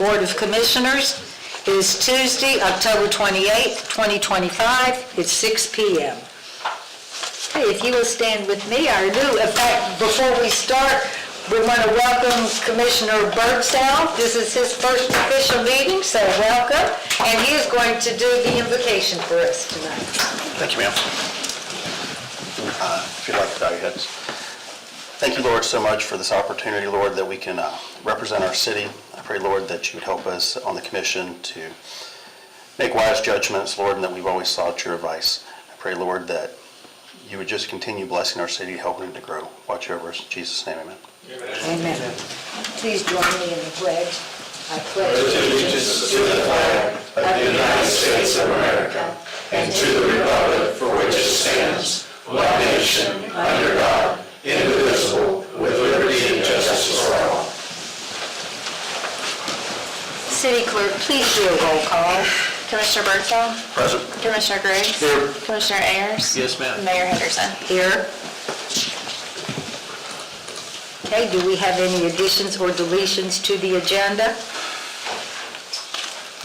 Board of Commissioners is Tuesday, October 28th, 2025. It's 6 p.m. Hey, if you will stand with me, I do. In fact, before we start, we want to welcome Commissioner Birdsell. This is his first official meeting, so welcome. And he is going to do the invocation for us tonight. Thank you, ma'am. If you'd like to bow your heads. Thank you, Lord, so much for this opportunity, Lord, that we can represent our city. I pray, Lord, that you would help us on the commission to make wise judgments, Lord, and that we've always sought your advice. I pray, Lord, that you would just continue blessing our city, helping it to grow. Watch over us. In Jesus' name, amen. Amen. Please join me in the pledge. I pledge allegiance to the flag of the United States of America and to the republic for which it stands, one nation, under God, indivisible, with liberty and justice for all. City Clerk, please do a roll call. Commissioner Birdsell? Present. Commissioner Griggs? Here. Commissioner Ayers? Yes, ma'am. Mayor Henderson? Here. Okay, do we have any additions or deletions to the agenda?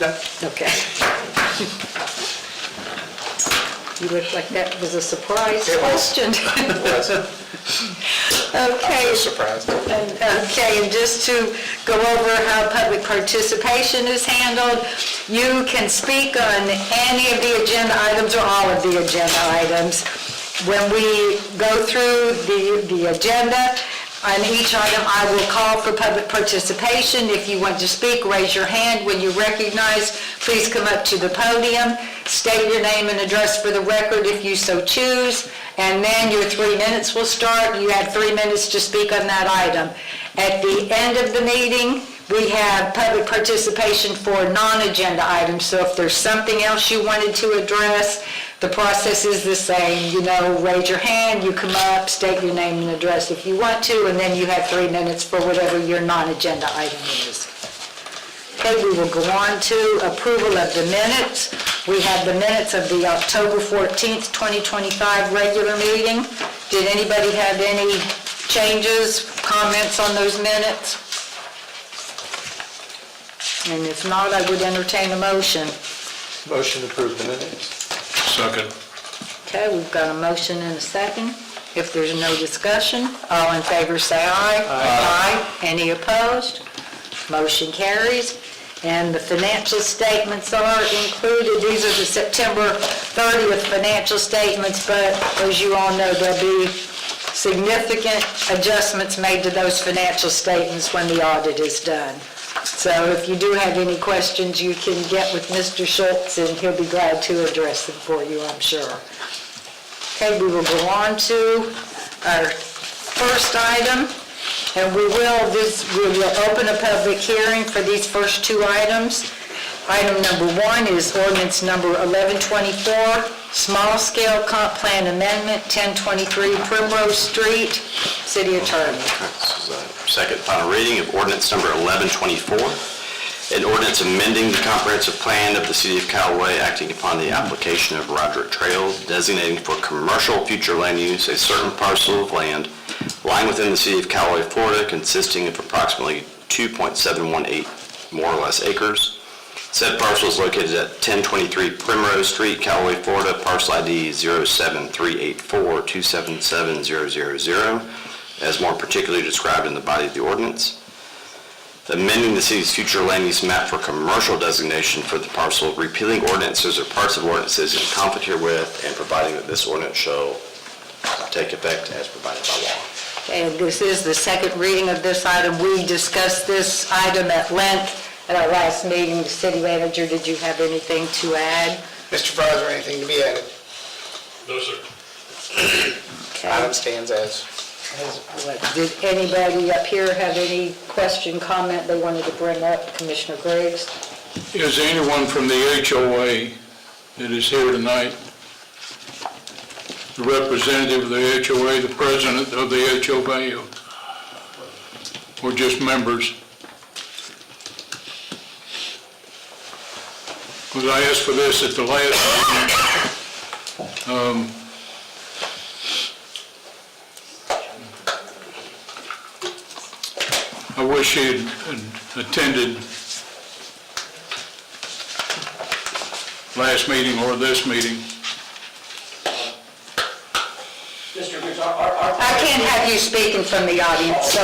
No. Okay. You look like that was a surprise question. Okay. Surprised. Okay, and just to go over how public participation is handled, you can speak on any of the agenda items or all of the agenda items. When we go through the agenda, on each item, I will call for public participation. If you want to speak, raise your hand. When you're recognized, please come up to the podium, state your name and address for the record if you so choose, and then your 3 minutes will start. You have 3 minutes to speak on that item. At the end of the meeting, we have public participation for non-agenda items, so if there's something else you wanted to address, the process is the same. You know, raise your hand, you come up, state your name and address if you want to, and then you have 3 minutes for whatever your non-agenda item is. Okay, we will go on to approval of the minutes. We have the minutes of the October 14th, 2025 regular meeting. Did anybody have any changes, comments on those minutes? And if not, I would entertain a motion. Motion to approve the minutes. Second. Okay, we've got a motion and a second. If there's no discussion, all in favor say aye. Aye. Any opposed? Motion carries. And the financial statements are included. These are the September 30th financial statements, but as you all know, there'll be significant adjustments made to those financial statements when the audit is done. So if you do have any questions, you can get with Mr. Schultz and he'll be glad to address them for you, I'm sure. Okay, we will go on to our first item, and we will open a public hearing for these first two items. Item number 1 is ordinance number 1124, small scale comp plan amendment, 1023 Primrose Street. City Attorney. This is a second final reading of ordinance number 1124, an ordinance amending the comprehensive plan of the City of Callaway, acting upon the application of Roderick Trail, designating for commercial future land use a certain parcel of land lying within the City of Callaway, Florida, consisting of approximately 2.718 more or less acres. Said parcel is located at 1023 Primrose Street, Callaway, Florida, parcel ID 07384277000, as more particularly described in the body of the ordinance. Amending the city's future land use map for commercial designation for the parcel, repealing ordinances or parts of ordinances in conflict herewith, and providing that this ordinance shall take effect as provided by law. And this is the second reading of this item. We discussed this item at length at our last meeting. The city manager, did you have anything to add? Mr. Fries, or anything to be added? No, sir. Item stands as. Did anybody up here have any question, comment they wanted to bring up? Commissioner Griggs? Is anyone from the HOA that is here tonight? The representative of the HOA, the president of the HOA, or just members? Because I asked for this at the last meeting. I wish he had attended last meeting or this meeting. Mr. Ridge, our I can't have you speaking from the audience, so,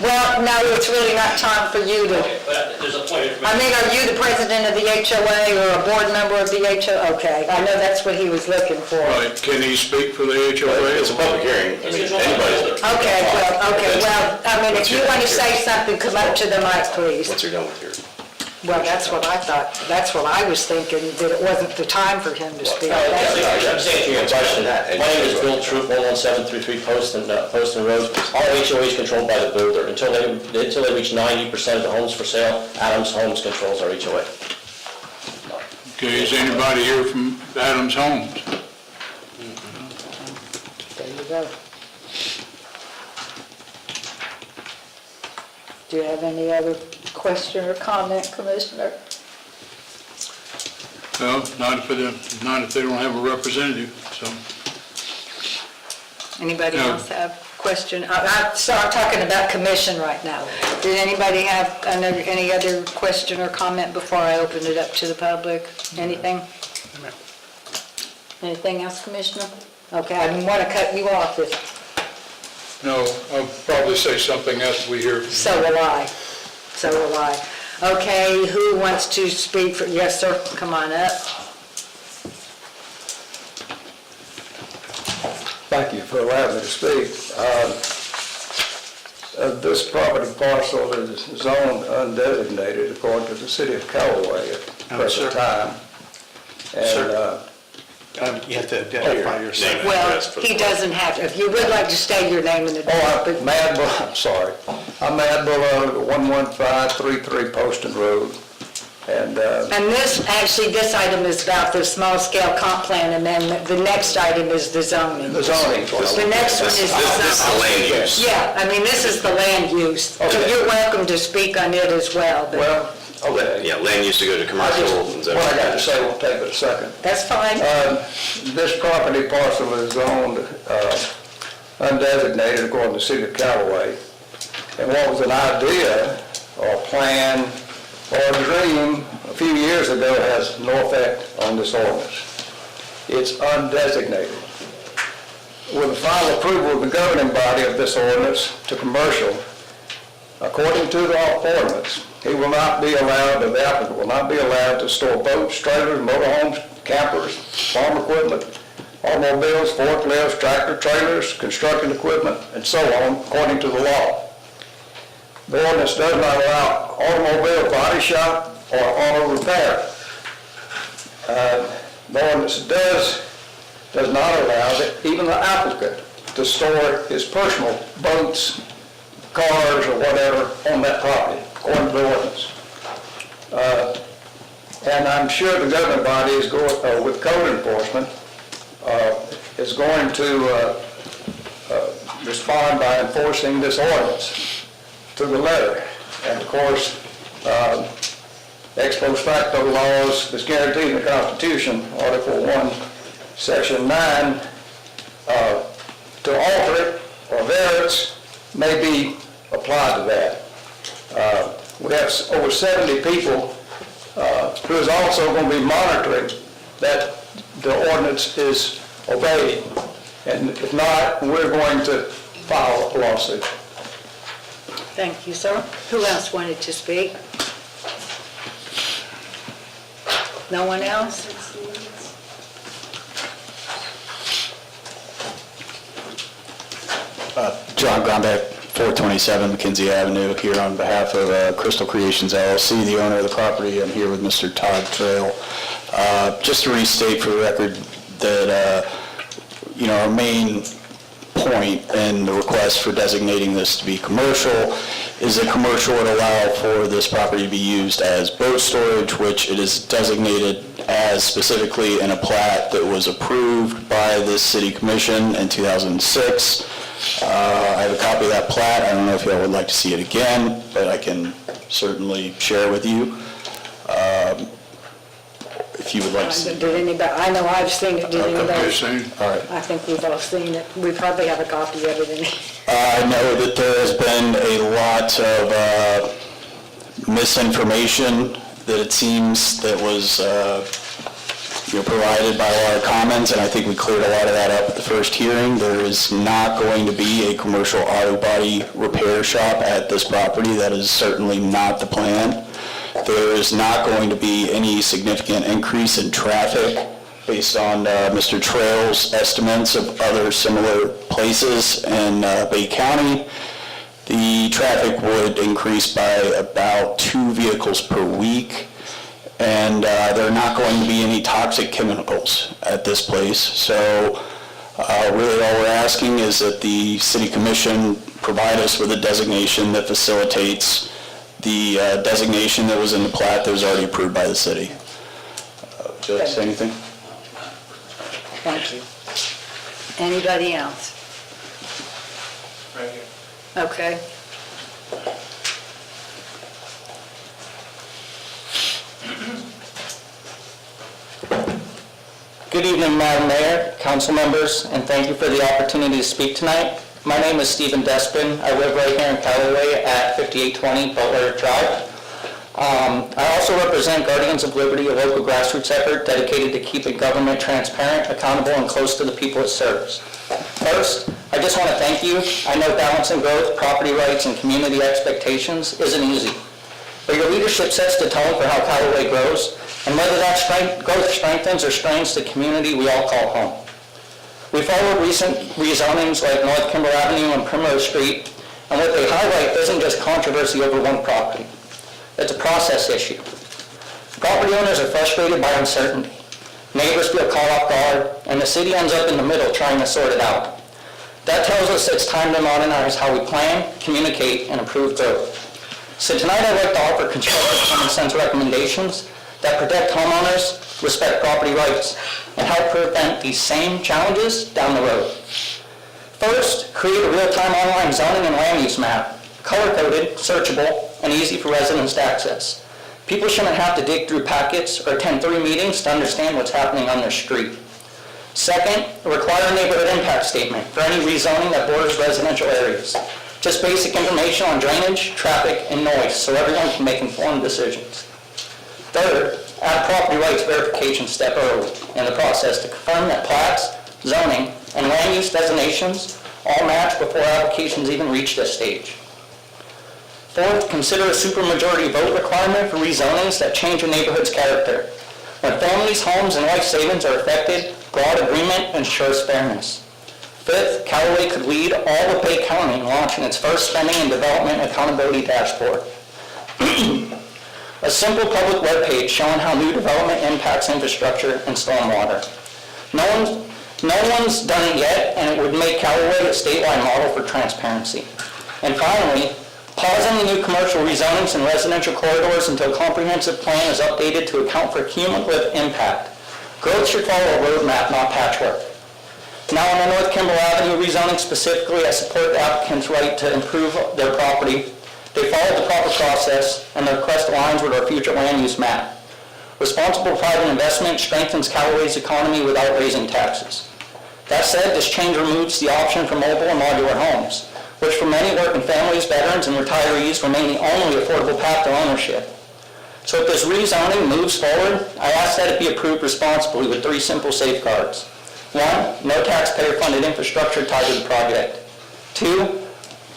well, no, it's really not time for you to, Okay, but there's a point of I mean, are you the president of the HOA or a board member of the HOA? Okay, I know that's what he was looking for. Right, can he speak for the HOA? It's a public hearing. I mean, anybody's. Okay, well, I mean, if you want to say something, come up to the mic, please. What's he done with here? Well, that's what I thought, that's what I was thinking, that it wasn't the time for him to speak. I'm saying to your question, my name is Bill Troop, 11733 Poston Road. Our HOA is controlled by the builder. Until they reach 90% of the homes for sale, Adams Homes controls our HOA. Okay, is anybody here from Adams Homes? There you go. Do you have any other question or comment, Commissioner? No, not if they don't have a representative, so. Anybody No. else have a question? So I'm talking about commission right now. Did anybody have any other question or comment before I open it up to the public? Anything? Anything else, Commissioner? Okay, I didn't want to cut you off. No, I'll probably say something after we hear from you. So will I. So will I. Okay, who wants to speak for, yes, sir, come on up. Thank you for allowing me to speak. This property parcel is zoned undesignated according to the city of Callaway at the present time. And You have to identify yourself. Well, he doesn't have to. If you would like to state your name in the... I'm Mad Bull, I'm sorry. I'm Mad Bull, 11533 Poston Road. And this item is about the small-scale comp plan amendment. The next item is the zoning. the zoning. The next one is This is the the land use. zoning. Yeah, I mean, this is the land use. So Okay. you're welcome to speak on it as well, but Well, okay. Yeah, land use to go to commercial. and What I got to say will take but a second. that's fine. This property parcel is zoned undesignated according to the city of Callaway. And what was an idea or plan or a dream a few years ago has no effect on this ordinance. It's undesignated. With the final approval of the governing body of this ordinance to commercial, according to the ordinance, the applicant will not be allowed to store boats, trailers, motorhomes, campers, farm equipment, automobiles, forklifts, tractor trailers, construction equipment, and so on, according to the law. The ordinance does not allow automobile body shop or auto repair. The ordinance does not allow even the applicant to store his personal boats, cars, or whatever on that property, according to the ordinance. And I'm sure the governing body is going, with code enforcement, is going to respond by enforcing this ordinance to the letter. And of course, ex post facto laws that's guaranteed in the Constitution, Article 1, Section 9, to alter it or variance may be applied to that. We have over 70 people who is also going to be monitoring that the ordinance is obeyed. And if not, we're going to file a lawsuit. Thank you, sir. Who else wanted to speak? No one else? John Grombeck, 427 McKenzie Avenue, here on behalf of Crystal Creations LLC, the owner of the property. I'm here with Mr. Todd Trail. Just to restate for the record that, our main point in the request for designating this to be commercial is that commercial would allow for this property to be used as boat storage, which it is designated as specifically in a plat that was approved by this city commission in 2006. I have a copy of that plat. I don't know if y'all would like to see it again, but I can certainly share with you if you would like to see it. Did anybody, I know I've seen it, did Okay, anybody? same. All right. I think we've all seen it. We probably have a copy of it in I know that there has been a lot of misinformation that it seems that was provided by a lot of comments, and I think we cleared a lot of that up at the first hearing. There is not going to be a commercial auto body repair shop at this property. That is certainly not the plan. There is not going to be any significant increase in traffic based on Mr. Trail's estimates of other similar places in Bay County. The traffic would increase by about 2 vehicles per week, and there are not going to be any toxic chemicals at this place. So really all we're asking is that the City Commission provide us with a designation that facilitates the designation that was in the plat that was already approved by the city. Would you like to say anything? Thank you. Anybody else? Okay. Good evening, Madam Mayor, council members, and thank you for the opportunity to speak tonight. My name is Stephen Despin. I live right here in Callaway at 5820 Butler Drive. I also represent Guardians of Liberty, a local grassroots effort dedicated to keeping government transparent, accountable, and close to the people it serves. First, I just want to thank you. I know balancing growth, property rights, and community expectations isn't easy. But your leadership sets the tone for how Callaway grows, and whether that growth strengthens or strains the community we all call home. We followed recent rezonings like North Kimber Avenue and Primrose Street, and what they highlight isn't just controversy over one property. It's a process issue. Property owners are frustrated by uncertainty. Neighbors feel caught off guard, and the city ends up in the middle trying to sort it out. That tells us it's time to modernize how we plan, communicate, and improve growth. So tonight I'd like to offer constructive common sense recommendations that protect homeowners, respect property rights, and help prevent these same challenges down the road. First, create a real-time online zoning and land use map, color-coded, searchable, and easy for residents to access. People shouldn't have to dig through packets or attend 3 meetings to understand what's happening on their street. Second, require a neighborhood impact statement for any rezoning that borders residential areas. Just basic information on drainage, traffic, and noise so everyone can make informed decisions. Third, add a property rights verification step early in the process to confirm that plats, zoning, and land use designations all match before applications even reach this stage. Fourth, consider a supermajority vote requirement for rezonings that change a neighborhood's character. When families, homes, and life savings are affected, broad agreement ensures fairness. Fifth, Callaway could lead all of Bay County in launching its first spending and development accountability dashboard. A simple public webpage showing how new development impacts infrastructure and stormwater. No one's done it yet, and it would make Callaway a statewide model for transparency. And finally, pause any new commercial rezonings and residential corridors until a comprehensive plan is updated to account for cumulative impact. Growth should follow a roadmap, not patchwork. Now on the North Kimber Avenue rezoning specifically, I support the applicant's right to improve their property. They followed the proper process, and the request aligns with our future land use map. Responsible private investment strengthens Callaway's economy without raising taxes. That said, this change removes the option for mobile and modular homes, which for many working families, veterans, and retirees remain the only affordable path to ownership. So if this rezoning moves forward, I ask that it be approved responsibly with 3 simple safeguards. 1, no taxpayer-funded infrastructure tied to the project. 2,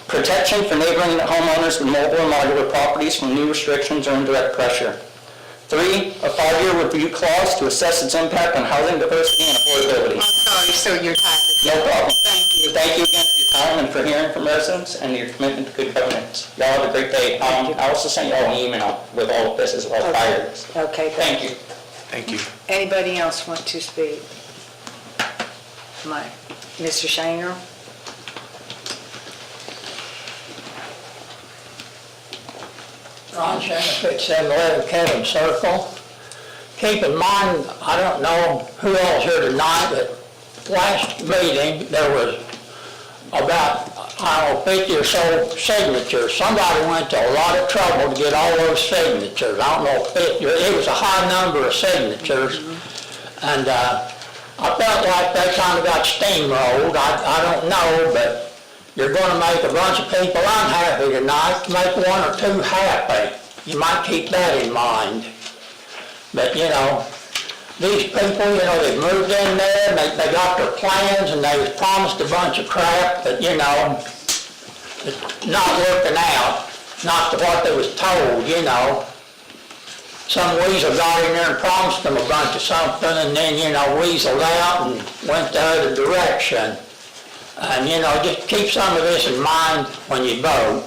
protection for neighboring homeowners with mobile and modular properties from new restrictions or indirect pressure. 3, a 5-year review clause to assess its impact on housing diversity and affordability. I'm sorry, so your time is No problem. Thank you. Thank you again for your time and for hearing from residents and your commitment to good governance. Y'all have a great day. I also sent you all an email with all of this as well prior to this. Okay, Thank you. Thank you. Anybody else want to speak? Mr. Shanger? Ron Shannon, 711 Kevin Circle. Keep in mind, I don't know who else here tonight, but last meeting, there was about, 50 or so signatures. Somebody went to a lot of trouble to get all those signatures. I don't know, it was a high number of signatures. And I felt like they kind of got steamrolled. I don't know, but you're going to make a bunch of people unhappy tonight to make 1 or 2 happy. You might keep that in mind. But, you know, these people, you know, they moved in there, and they got their plans, and they was promised a bunch of crap that, you know, it's not working out, not to what they was told, you know. Some weasel got in there and promised them a bunch of something, and then, you know, weaseled out and went the other direction. And, you know, just keep some of this in mind when you vote.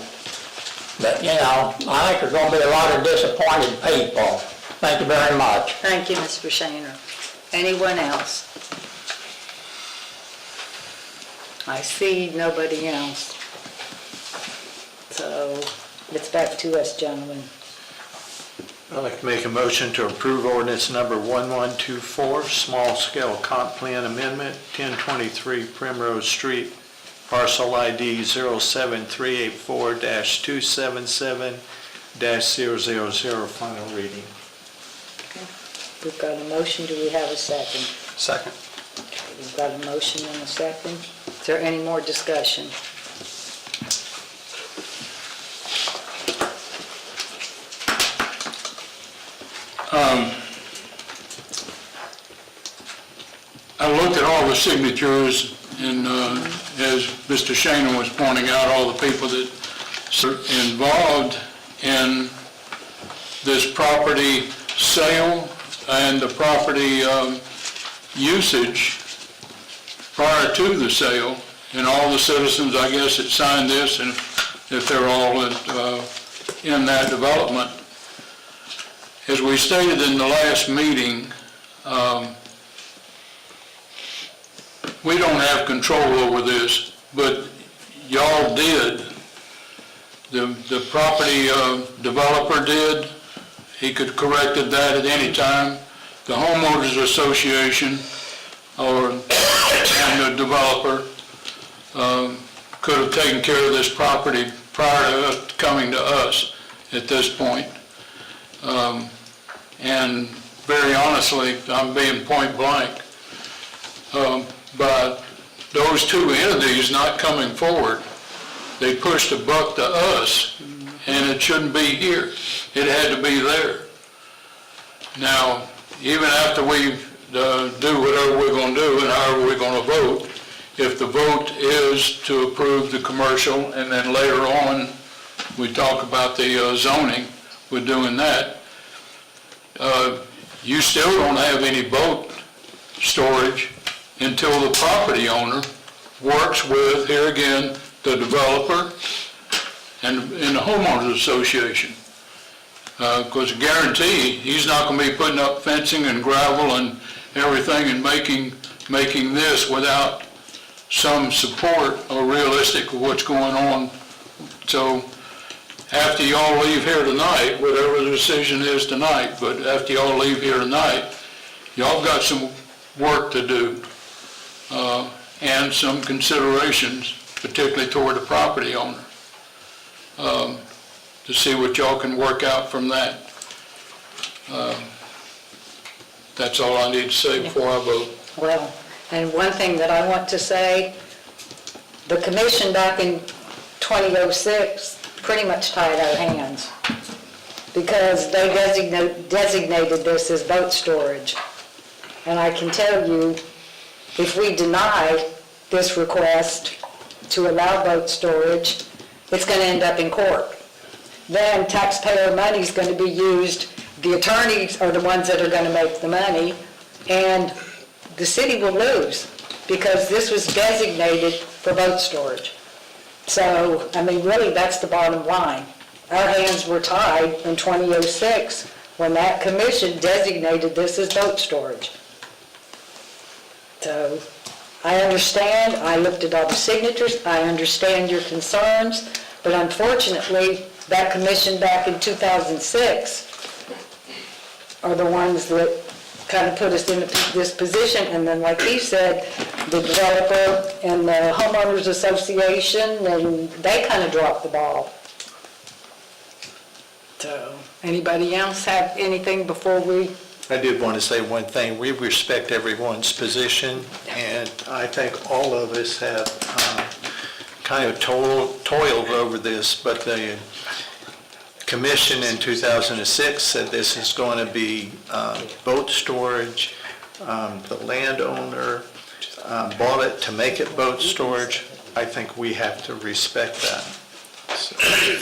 But, you know, I think there's going to be a lot of disappointed people. Thank you very much. Thank you, Mr. Shaner. Anyone else? I see nobody else. So it's back to us, gentlemen. I'd like to make a motion to approve ordinance number 1124, small-scale comp plan amendment, 1023 Primrose Street, parcel ID 07384-277-000, final reading. We've got a motion, do we have a second? Second. We've got a motion and a second. Is there any more discussion? I looked at all the signatures, and as Mr. Shaner was pointing out, all the people that are involved in this property sale and the property usage prior to the sale, and all the citizens, I guess, that signed this, and if they're all in that development. As we stated in the last meeting, we don't have control over this, but y'all did. The property developer did. He could have corrected that at any time. The homeowners association and the developer could have taken care of this property prior to us coming to us at this point. And very honestly, I'm being point blank. But those two entities not coming forward, they pushed a buck to us, and it shouldn't be here. It had to be there. Now, even after we do whatever we're going to do and however we're going to vote, if the vote is to approve the commercial, and then later on we talk about the zoning, we're doing that, you still don't have any boat storage until the property owner works with, here again, the developer and the homeowners association. Because I guarantee he's not going to be putting up fencing and gravel and everything and making this without some support or realistic of what's going on. So after y'all leave here tonight, whatever the decision is tonight, but after y'all leave here tonight, y'all got some work to do and some considerations, particularly toward the property owner, to see what y'all can work out from that. That's all I need to say before I vote. Well, and one thing that I want to say, the commission back in 2006 pretty much tied our hands because they designated this as boat storage. And I can tell you, if we deny this request to allow boat storage, it's going to end up in court. Then taxpayer money is going to be used, the attorneys are the ones that are going to make the money, and the city will lose because this was designated for boat storage. So, I mean, really, that's the bottom line. Our hands were tied in 2006 when that commission designated this as boat storage. So, I understand, I looked at all the signatures, I understand your concerns, but unfortunately, that commission back in 2006 are the ones that kind of put us in this position, and then like he said, the developer and the homeowners association, and they kind of dropped the ball. So, anybody else have anything before we? I did want to say one thing. We respect everyone's position, and I think all of us have kind of toiled over this, but commission in 2006 said this is going to be boat storage. The landowner bought it to make it boat storage. I think we have to respect that,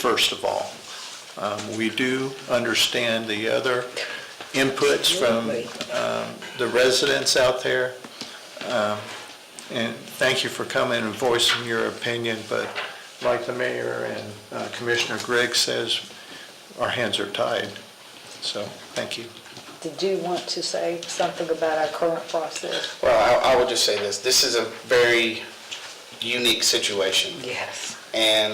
first of all. We do understand the other inputs from the residents out there. And thank you for coming and voicing your opinion, but like the mayor and Commissioner Gregg says, our hands are tied. So, thank you. Did you want to say something about our current process? Well, I would just say this. This is a very unique situation. Yes. And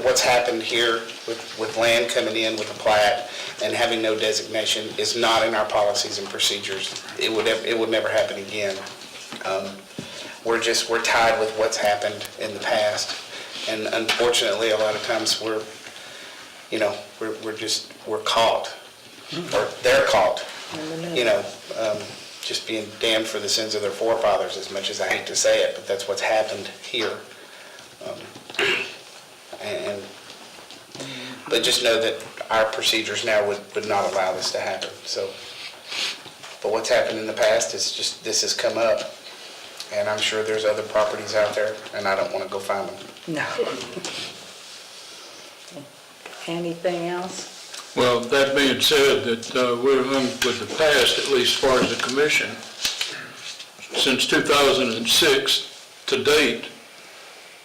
what's happened here with land coming in with a plat and having no designation is not in our policies and procedures. It would never happen again. We're tied with what's happened in the past. And unfortunately, a lot of times we're caught, or they're caught, just being damned for the sins of their forefathers, as much as I hate to say it, but that's what's happened here. But just know that our procedures now would not allow this to happen. So, but what's happened in the past is just, this has come up, and I'm sure there's other properties out there, and I don't want to go find them. No. Anything else? Well, that being said, that we're with the past, at least as far as the commission, since 2006 to date,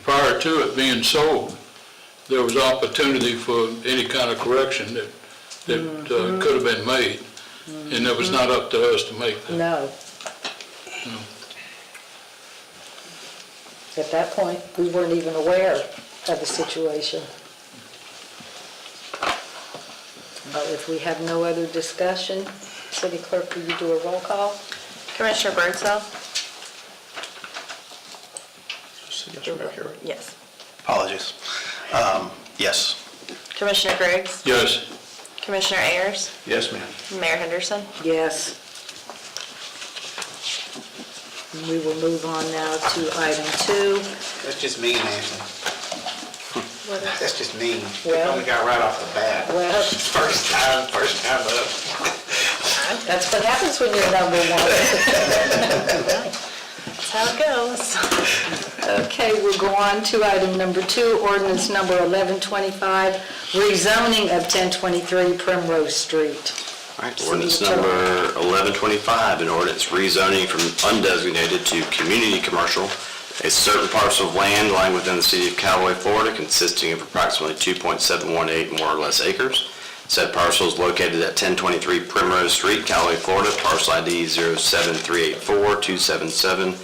prior to it being sold, there was opportunity for any kind of correction that could have been made, and it was not up to us to make that. No. At that point, we weren't even aware of the situation. If we have no other discussion, City Clerk, will you do a roll call? Commissioner Birdsell? Yes. Apologies. Yes. Commissioner Griggs? Yes. Commissioner Ayers? Yes, ma'am. Mayor Henderson? Yes. We will move on now to item 2. That's just mean, Anthony. That's just mean. Well- We got right off the bat. Well, First time up. that's what happens when you're number 1. That's how it goes. Okay, we'll go on to item number 2, ordinance number 1125, rezoning of 1023 Primrose Street. All right, ordinance number 1125, an ordinance rezoning from undesignated to community commercial, a certain parcel of land lying within the city of Callaway, Florida, consisting of approximately 2.718 more or less acres. Said parcel is located at 1023 Primrose Street, Callaway, Florida, parcel ID 07384277000.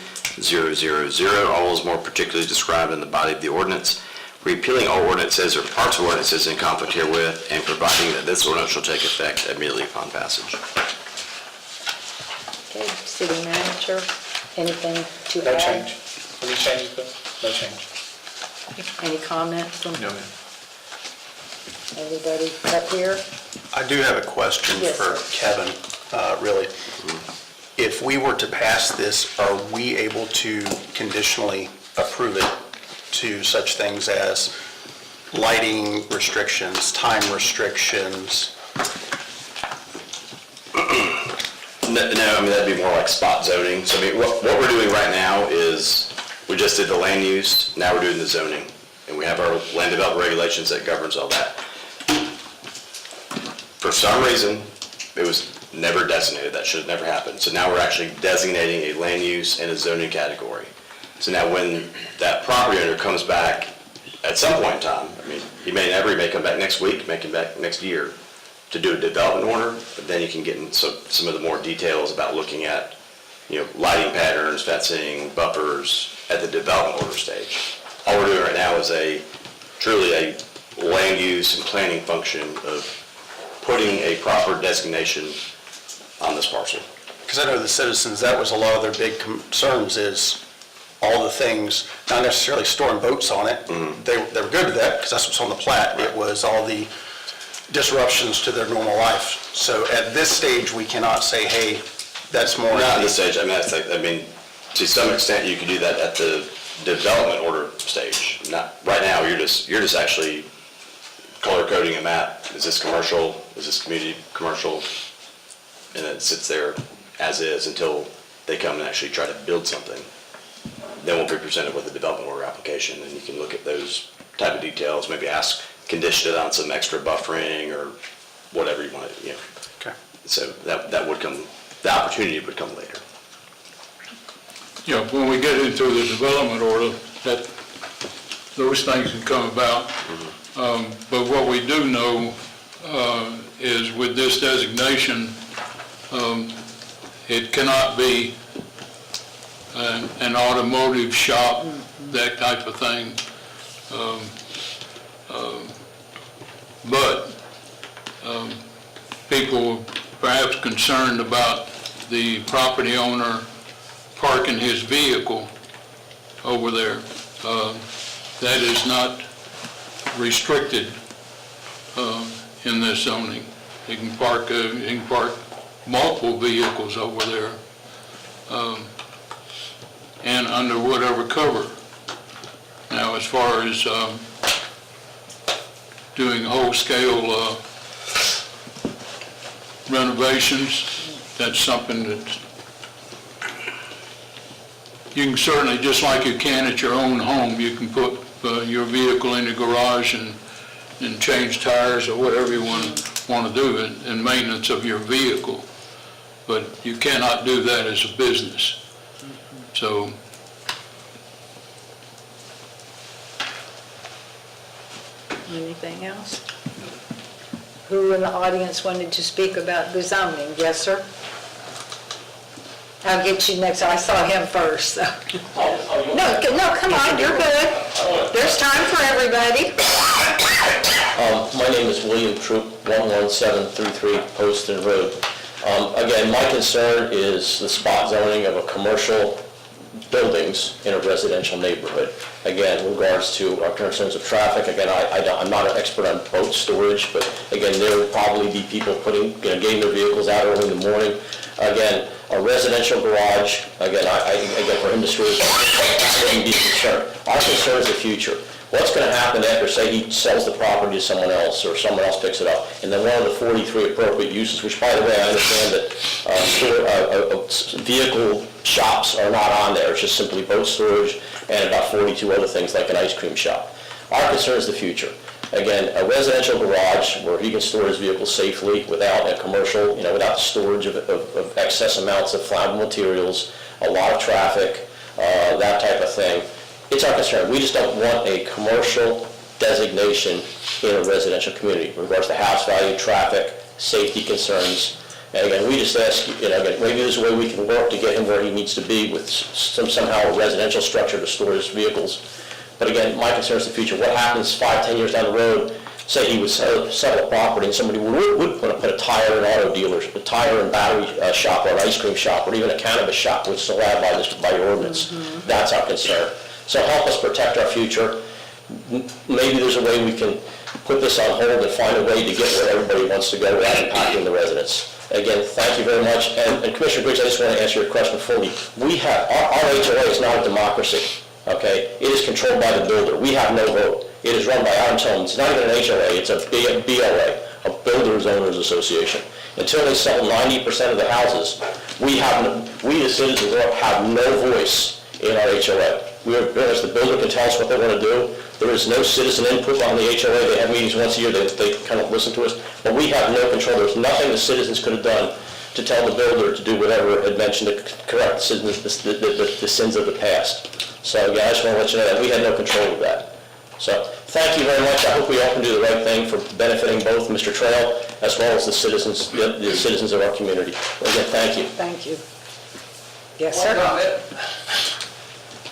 All is more particularly described in the body of the ordinance, repealing all ordinances or parts of ordinances in conflict herewith, and providing that this ordinance shall take effect immediately upon passage. Okay, City Manager, anything to No add? change. Any changes, Bill? No change. Any comment from No, ma'am. anybody up here? I do have a question Yes, for sir. Kevin, really. If we were to pass this, are we able to conditionally approve it to such things as lighting restrictions, time restrictions? No, I mean, that'd be more like spot zoning. So I mean, what we're doing right now is, we just did the land use, now we're doing the zoning. And we have our land development regulations that governs all that. For some reason, it was never designated, that should have never happened. So now we're actually designating a land use and a zoning category. So now when that property owner comes back at some point in time, I mean, he may come back next week, may come back next year to do a development order, but then you can get into some of the more details about looking at, lighting patterns, fencing, buffers at the development order stage. All we're doing right now is truly a land use and planning function of putting a proper designation on this parcel. Because I know the citizens, that was a lot of their big concerns, is all the things, not necessarily storing boats on it. They were good with that, because that's what's on the plat. It was all the disruptions to their normal life. So at this stage, we cannot say, hey, that's more. Not at this stage. I mean, to some extent, you can do that at the development order stage. Not right now. You're just actually color coding a map. Is this commercial? Is this community commercial? And it sits there as is until they come and actually try to build something. Then we'll be presented with a development order application, and you can look at those type of details, maybe condition it on some extra buffering or whatever you want, you know. Okay. So that would come, the opportunity would come later. Yeah, when we get into the development order, those things can come about. But what we do know is with this designation, it cannot be an automotive shop, that type of thing. But people perhaps concerned about the property owner parking his vehicle over there. That is not restricted in this zoning. You can park multiple vehicles over there, and under whatever cover. Now, as far as doing whole-scale renovations, that's something that you can certainly, just like you can at your own home, you can put your vehicle in the garage and change tires or whatever you want to do in maintenance of your vehicle. But you cannot do that as a business. So, Anything else? Who in the audience wanted to speak about the zoning? Yes, sir? I'll get you next. I saw him first, so. No, come on, you're good. There's time for everybody. My name is William Troop, 11733 Poston Road. Again, my concern is the spot zoning of a commercial buildings in a residential neighborhood. Again, in regards to our concerns of traffic, again, I'm not an expert on boat storage, but again, there will probably be people getting their vehicles out early in the morning. Again, a residential garage, again, for him to store, that wouldn't be a concern. Our concern is the future. What's going to happen after, say, he sells the property to someone else, or someone else picks it up, and then one of the 43 appropriate uses, which, by the way, I understand that vehicle shops are not on there, it's just simply boat storage and about 42 other things like an ice cream shop. Our concern is the future. Again, a residential garage where he can store his vehicle safely without a commercial, without the storage of excess amounts of flammable materials, a lot of traffic, that type of thing. It's our concern. We just don't want a commercial designation in a residential community in regards to house value, traffic, safety concerns. And again, we just ask, again, maybe there's a way we can work to get him where he needs to be with somehow a residential structure to store his vehicles. But again, my concern is the future. What happens 5-10 years down the road? Say he would sell a property and somebody would want to put a tire and auto dealer, a tire and battery shop, or an ice cream shop, or even a cannabis shop, which is allowed by your ordinance. That's our concern. So help us protect our future. Maybe there's a way we can put this on hold and find a way to get where everybody wants to go without impacting the residents. Again, thank you very much. And Commissioner Briggs, I just want to answer your question fully. Our HOA is not a democracy, okay? It is controlled by the builder. We have no vote. It is run by Adams Homes. It's not even an HOA, it's a BOA, a Builders Owners Association. Until they sell 90% of the houses, we as citizens have no voice in our HOA. The builder can tell us what they want to do. There is no citizen input on the HOA. They have meetings once a year. They kind of listen to us. But we have no control. There's nothing the citizens could have done to tell the builder to do whatever had mentioned to correct the sins of the past. So, yeah, I just want to let you know that we had no control of that. So, thank you very much. I hope we all can do the right thing for benefiting both Mr. Trail as well as the citizens of our community. Again, thank you. Thank you. Yes, sir?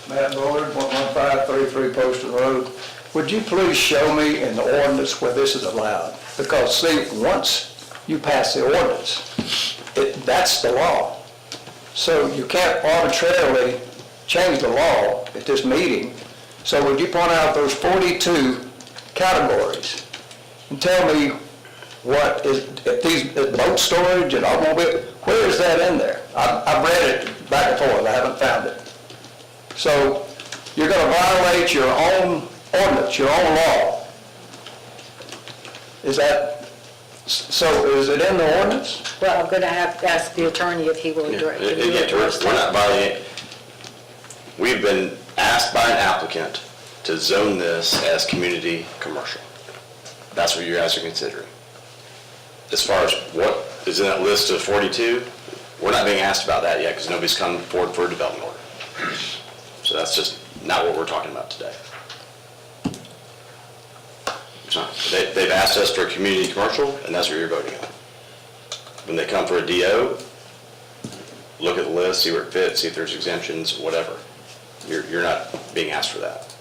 Matt Bullard, 11533 Poston Road. Would you please show me in the ordinance where this is allowed? Because see, once you pass the ordinance, that's the law. So you can't arbitrarily change the law at this meeting. So would you point out those 42 categories and tell me what is, if these boat storage and automobile, where is that in there? I've read it back and forth, I haven't found it. So you're going to violate your own ordinance, your own law. Is that, so is it in the ordinance? Well, I'm going to have to ask the attorney if he will address can you Again, address we're that. not violating, we've been asked by an applicant to zone this as community commercial. That's what you guys are considering. As far as what is in that list of 42, we're not being asked about that yet because nobody's come forward for a development order. So that's just not what we're talking about today. It's not. They've asked us for a community commercial, and that's what you're voting on. When they come for a DO, look at the list, see where it fits, see if there's exemptions, whatever. You're not being asked for that.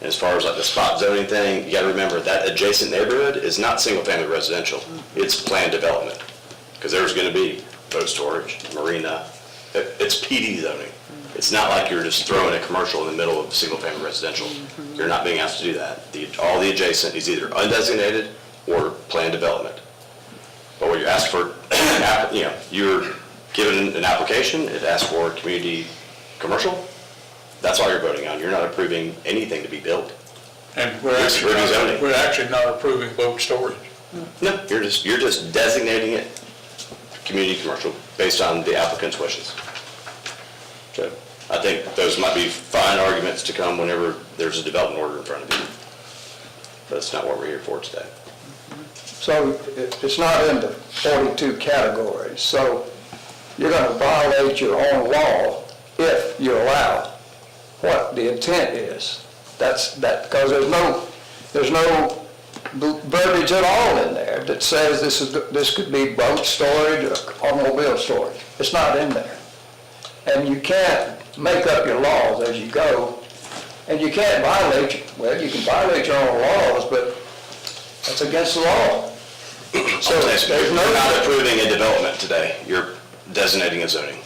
And as far as like the spot zoning thing, you gotta remember that adjacent neighborhood is not single-family residential. It's planned development. Because there's gonna be boat storage, marina, it's PD zoning. It's not like you're just throwing a commercial in the middle of single-family residential. You're not being asked to do that. All the adjacent is either undesignated or planned development. But what you're asked for, you're given an application, it asks for community commercial, that's all you're voting on. You're not approving anything to be built. And We're zoning. we're actually not approving boat storage. No, you're just designating it community commercial based on the applicant's wishes. So I think those might be fine arguments to come whenever there's a development order in front of you. But that's not what we're here for today. So it's not in the 42 categories, so you're going to violate your own law if you allow what the intent is. That's because there's no verbiage at all in there that says this could be boat storage or automobile storage. It's not in there. And you can't make up your laws as you go, and you can't you can violate your own laws, but that's against the law. So You're not approving a development today. You're designating a zoning.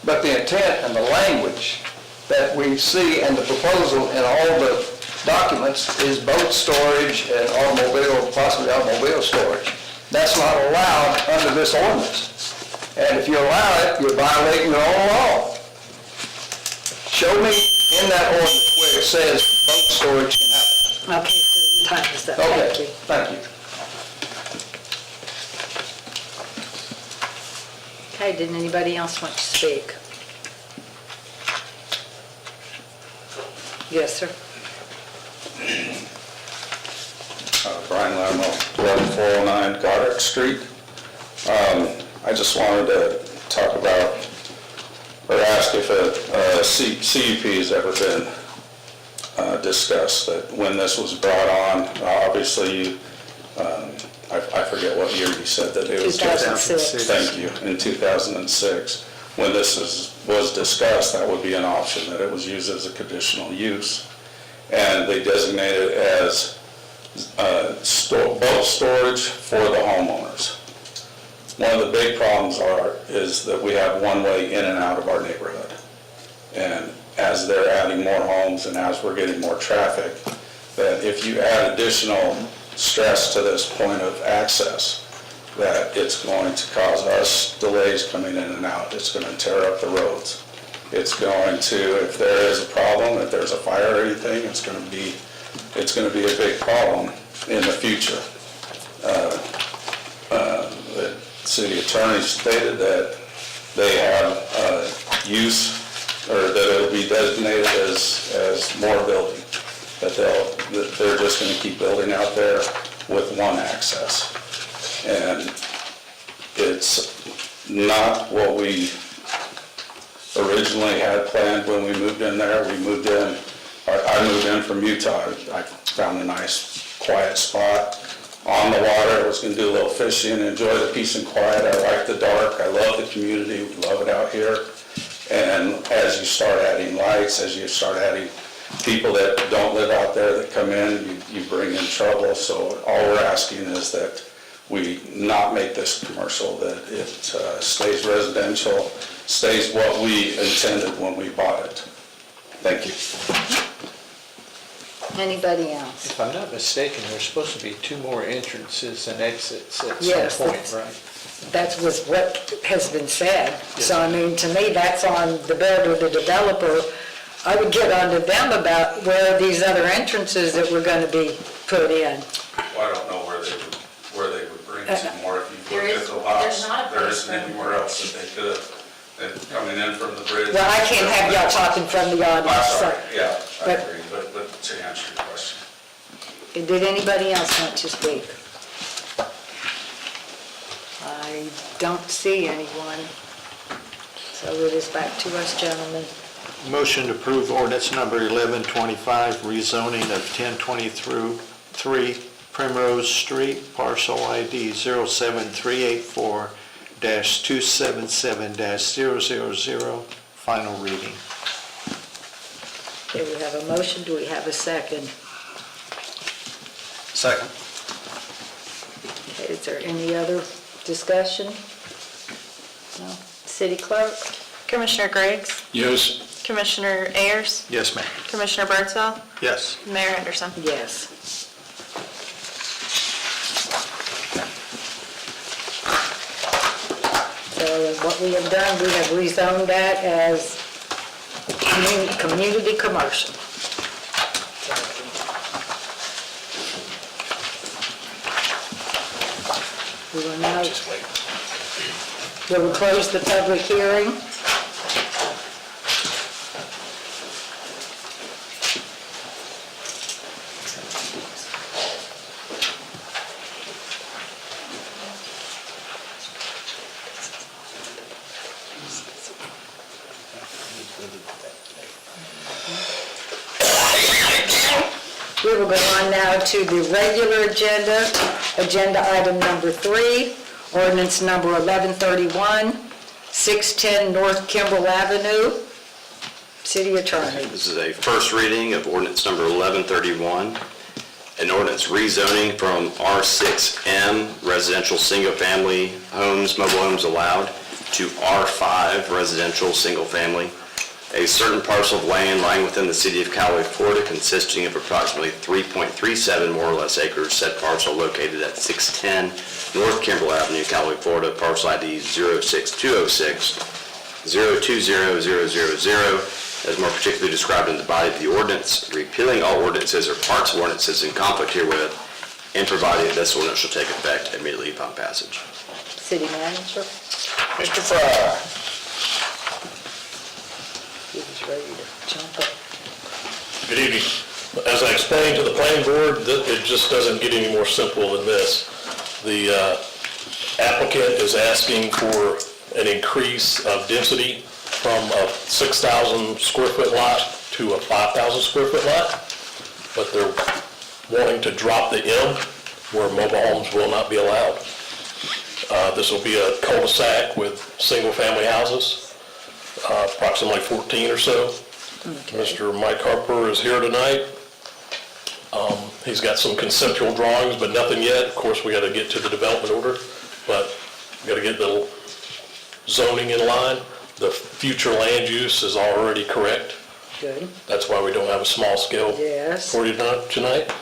But the intent and the language that we see in the proposal in all the documents is boat storage and possibly automobile storage. That's not allowed under this ordinance. And if you allow it, you're violating your own law. Show me in that ordinance where it says boat storage can happen. Okay, so your time is up. Okay, Thank you. thank you. Okay, did anybody else want to speak? Yes, sir. Brian Lamo, 11409 Goddard Street. I just wanted to talk about, or ask if a CUP has ever been discussed, that when this was brought on, obviously I forget what year you said that it was. 2006. Thank you, in 2006. When this was discussed, that would be an option, that it was used as a conditional use. And they designated it as boat storage for the homeowners. One of the big problems is that we have one-way in and out of our neighborhood. And as they're adding more homes and as we're getting more traffic, that if you add additional stress to this point of access, that it's going to cause us delays coming in and out. It's going to tear up the roads. It's going to, if there is a problem, if there's a fire or anything, it's going to be a big problem in the future. The city attorney stated that they have use, or that it'll be designated as more building, that they're just going to keep building out there with one access. And it's not what we originally had planned when we moved in there. I moved in from Utah. I found a nice quiet spot on the water. I was going to do a little fishing, enjoy the peace and quiet. I like the dark. I love the community. We love it out here. And as you start adding lights, as you start adding people that don't live out there that come in, you bring in trouble. So all we're asking is that we not make this commercial, that it stays residential, stays what we intended when we bought it. Thank you. Anybody else? If I'm not mistaken, there's supposed to be 2 more entrances and exits at Yes, some point, right? That was what has been said. So, I mean, to me, that's on the builder, the developer, I would get onto them about where these other entrances that were gonna be put in. Well, I don't know where they would bring some more. If you There look at is- the lots, there's not a there place isn't for them. anywhere else that they could, coming in from the bridge. Well, I can't have y'all talking from the I'm audience, so. sorry, yeah, I But- agree, but to answer your question. Did anybody else want to speak? I don't see anyone. So it is back to us, gentlemen. Motion to approve ordinance number 1125, rezoning of 1023 Primrose Street, parcel ID 07384-277-000, final reading. Okay, we have a motion, do we have a second? Second. Okay, is there any other discussion? No? City clerk? Commissioner Griggs? Yes. Commissioner Ayers? Yes, ma'am. Commissioner Birdsell? Yes. Mayor Henderson? Yes. So what we have done, we have rezoned that as community commercial. We will now, will we close the public hearing? We will go on now to the regular agenda, agenda item number 3, ordinance number 1131, 610 North Kimball Avenue. City Attorney. This is a first reading of ordinance number 1131, an ordinance rezoning from R6M residential single-family homes, mobile homes allowed, to R5 residential single-family. A certain parcel of land lying within the city of Callaway, Florida, consisting of approximately 3.37 more or less acres, said parcel located at 610 North Kimball Avenue, Callaway, Florida, parcel ID 06206-020000, as more particularly described in the body of the ordinance, repealing all ordinances or parts of ordinances in conflict herewith, and providing that this ordinance shall take effect immediately upon passage. City Manager. Mr. Frye. He was ready to jump up. Good evening. As I explained to the planning board, it just doesn't get any more simple than this. The applicant is asking for an increase of density from a 6,000 square foot lot to a 5,000 square foot lot, but they're wanting to drop the M where mobile homes will not be allowed. This will be a cul-de-sac with single-family houses. Approximately 14 or so. Okay. Mr. Mike Harper is here tonight. He's got some conceptual drawings, but nothing yet. Of course, we got to get to the development order, but we got to get the zoning in line. The future land use is already correct. Good. That's why we don't have a small scale Yes. for you tonight.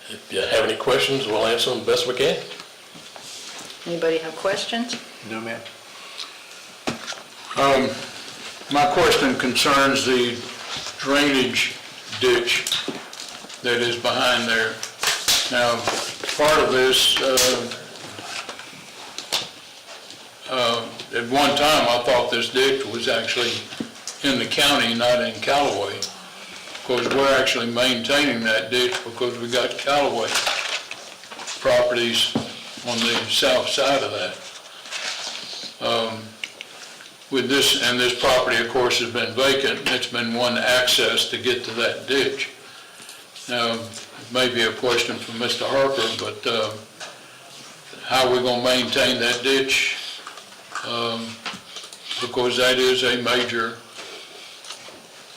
If you have any questions, we'll answer them best we can. Anybody have questions? No, ma'am. My question concerns the drainage ditch that is behind there. Now, part of this, at one time, I thought this ditch was actually in the county, not in Callaway. Of course, we're actually maintaining that ditch because we got Callaway properties on the south side of that. With this, and this property, of course, has been vacant, and it's been one access to get to that ditch. Now, it may be a question for Mr. Harper, but how are we going to maintain that ditch? Because that is a major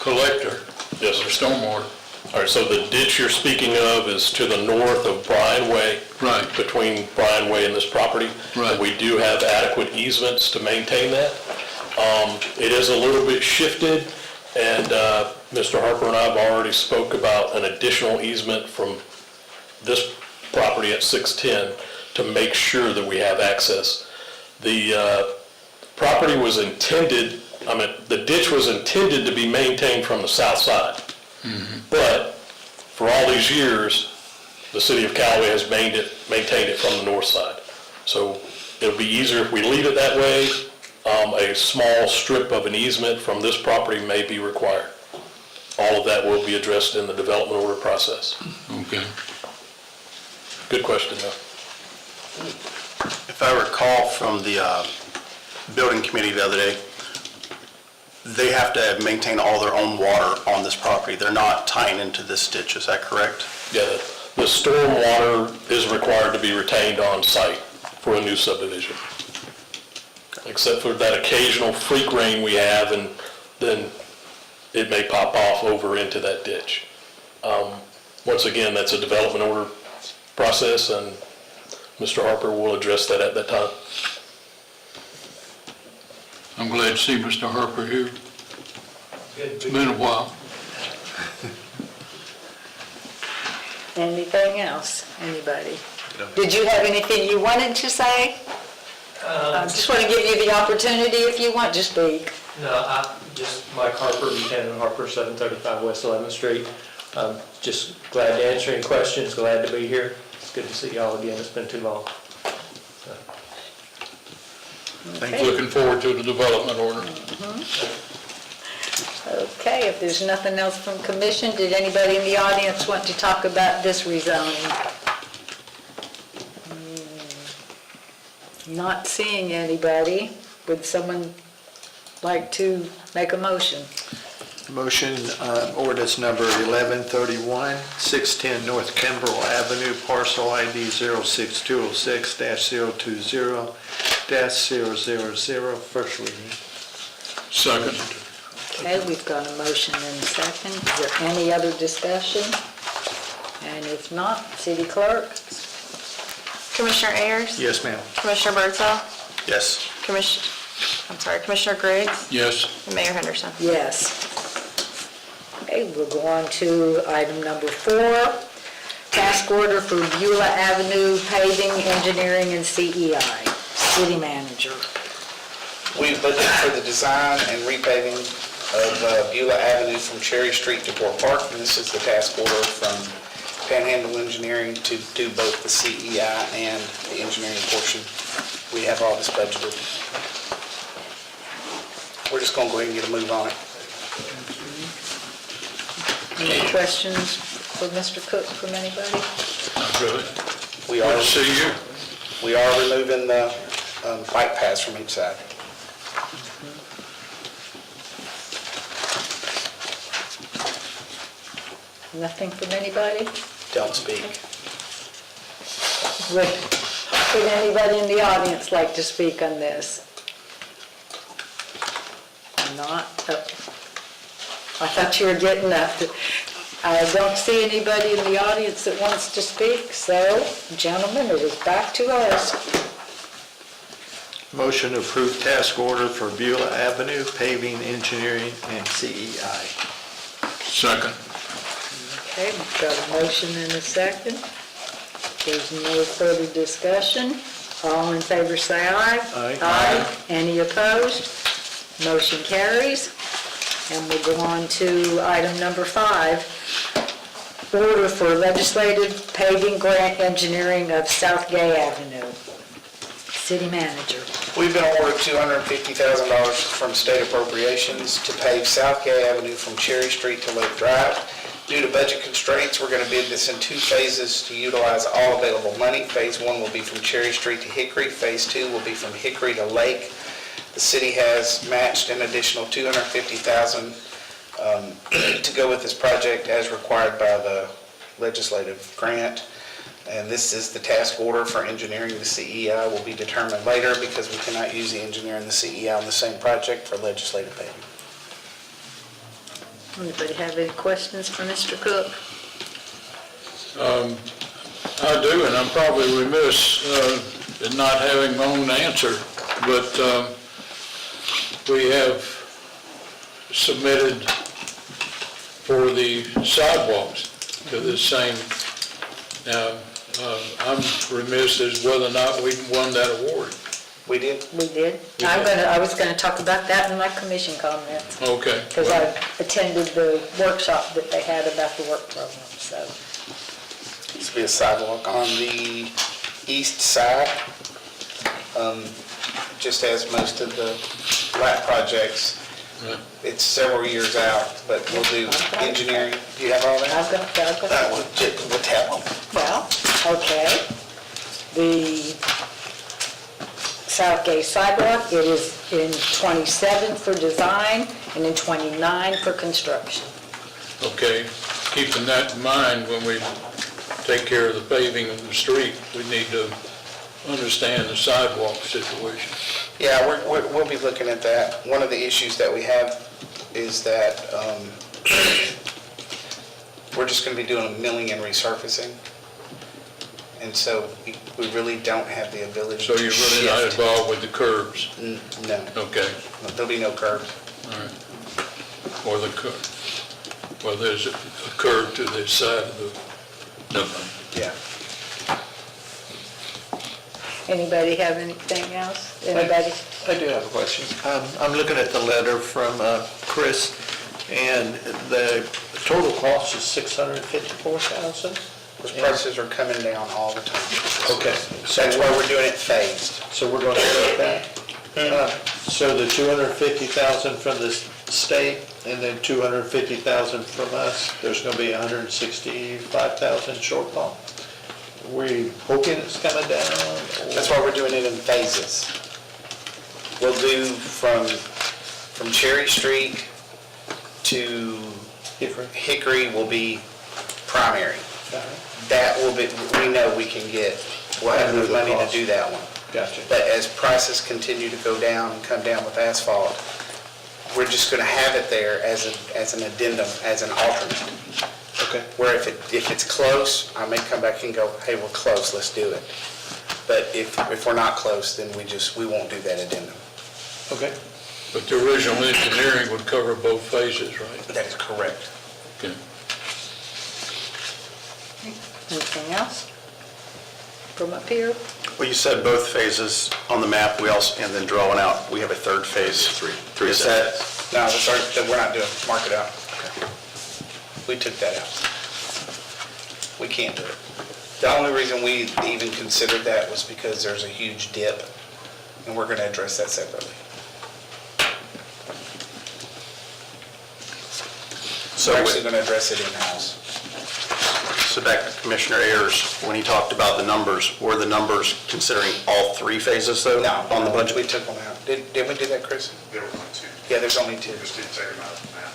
collector Yes, of sir. stormwater. All right, so the ditch you're speaking of is to the north of Bryan Way. Right. Between Bryan Way and this property. Right. And we do have adequate easements to maintain that. It is a little bit shifted, and Mr. Harper and I have already spoke about an additional easement from this property at 610 to make sure that we have access. The property was intended I mean, the ditch was intended to be maintained from the south side. But for all these years, the city of Callaway has maintained it from the north side. So it'll be easier if we leave it that way. A small strip of an easement from this property may be required. All of that will be addressed in the development order process. Okay. Good question, though. If I recall from the building committee the other day, they have to maintain all their own water on this property. They're not tying into this ditch, is that correct? Yeah, the storm water is required to be retained on site for a new subdivision. Except for that occasional freak rain we have, and then it may pop off over into that ditch. Once again, that's a development order process, and Mr. Harper will address that at that time. I'm glad to see Mr. Harper here. It's been a while. Anything else? Anybody? Did you have anything you wanted to say? I just want to give you the opportunity if you want to speak. No, just Mike Harper, Buchanan Harper, 735 West 11th Street. Just glad to answer any questions, glad to be here. It's good to see y'all again, it's been too long. Okay. Looking forward to the development order. Okay, if there's nothing else from commission, did anybody in the audience want to talk about this rezoning? Not seeing anybody. Would someone like to make a motion? Motion, ordinance number 1131, 610 North Kimbrell Avenue, parcel ID 06206-020-000, first reading. Second. Okay, we've got a motion and a second. Is there any other discussion? And if not, city clerk? Commissioner Ayers? Yes, ma'am. Commissioner Birdsall? Yes. Commissioner Griggs? Yes. And Mayor Henderson? Yes. Okay, we'll go on to item number 4, task order for Beulah Avenue paving, engineering, and CEI. City manager. We budgeted for the design and repaving of Beulah Avenue from Cherry Street to Bore Park, and this is the task order from Panhandle Engineering to do both the CEI and the engineering portion. We have all this budgeted. We're just going to go ahead and get a move on it. Any questions for Mr. Cook from anybody? Good. We Good are, to see you. we are removing the bike paths from each side. Nothing from anybody? Don't speak. Would anybody in the audience like to speak on this? Not? I thought you were getting up. I don't see anybody in the audience that wants to speak, so, gentlemen, it is back to us. Motion to approve task order for Beulah Avenue paving, engineering, and CEI. Second. Okay, we've got a motion and a second. There's no further discussion. All in favor say aye. Aye. Aye. Any opposed? Motion carries. And we'll go on to item number 5, order for legislative paving grant engineering of South Gay Avenue. City manager. We've been awarded $250,000 from state appropriations to pave South Gay Avenue from Cherry Street to Lake Drive. Due to budget constraints, we're going to bid this in 2 phases to utilize all available money. Phase 1 will be from Cherry Street to Hickory. Phase 2 will be from Hickory to Lake. The city has matched an additional $250,000 to go with this project as required by the legislative grant. And this is the task order for engineering. The CEI will be determined later because we cannot use the engineer and the CEI on the same project for legislative paving. Anybody have any questions for Mr. Cook? I do, and I'm probably remiss in not having my own answer, but we have submitted for the sidewalks to this same. Now, I'm remiss as whether or not we won that award. We did? We did. I was gonna talk about that in my commission comments, Okay. because I attended the workshop that they had about the work program, so. This will be a sidewalk on the east side. Just as most of the lap projects, Right. it's several years out, but we'll do engineering. Do you have all that? I've got that. That will tell them. Well, okay. The Southgate sidewalk, it is in 27 for design and in 29 for construction. Okay, keeping that in mind, when we take care of the paving of the street, we need to understand the sidewalk situation. Yeah, we'll be looking at that. One of the issues that we have is that we're just going to be doing milling and resurfacing. And so we really don't have the ability So to you're really not shift. involved with the curbs? No, Okay, there'll be no curbs. all right. Or the curb, well, there's a curb to this side of the, no, Yeah. Anybody have anything else? Anybody? I do have a question. I'm looking at the letter from Chris, and the total cost is $654,000? Those prices are coming down all the time. Okay. That's why we're doing it phased. So we're going to do that? So the $250,000 from the state, and then $250,000 from us, there's going to be $165,000 shortfall? We hoping it's coming down? or- That's why we're doing it in phases. We'll do from Cherry Street to Hickory will be primary. That will be, we know we can get, we'll have enough money to do that one. Gotcha. But as prices continue to go down and come down with asphalt, we're just gonna have it there as an addendum, as an alternate. Okay. Where if it's close, I may come back and go, hey, we're close, let's do it. But if we're not close, then we won't do that addendum. Okay. but the original engineering would cover both phases, right? That is correct. Okay. Anything else? From up here? Well, you said both phases on the map, we also, and then drawing out, we have a third phase. Three Is that, No, we're not doing, mark it out. We took that out. We can't do it. The only reason we even considered that was because there's a huge dip, and we're gonna address that separately. So We're with- actually gonna address it in-house. so back to Commissioner Ayers, when he talked about the numbers, were the numbers considering all three phases though? No, On the budget? we took them out. Did we do that, Chris? There were only two. Yeah, there's only two. Just didn't take them out of the map.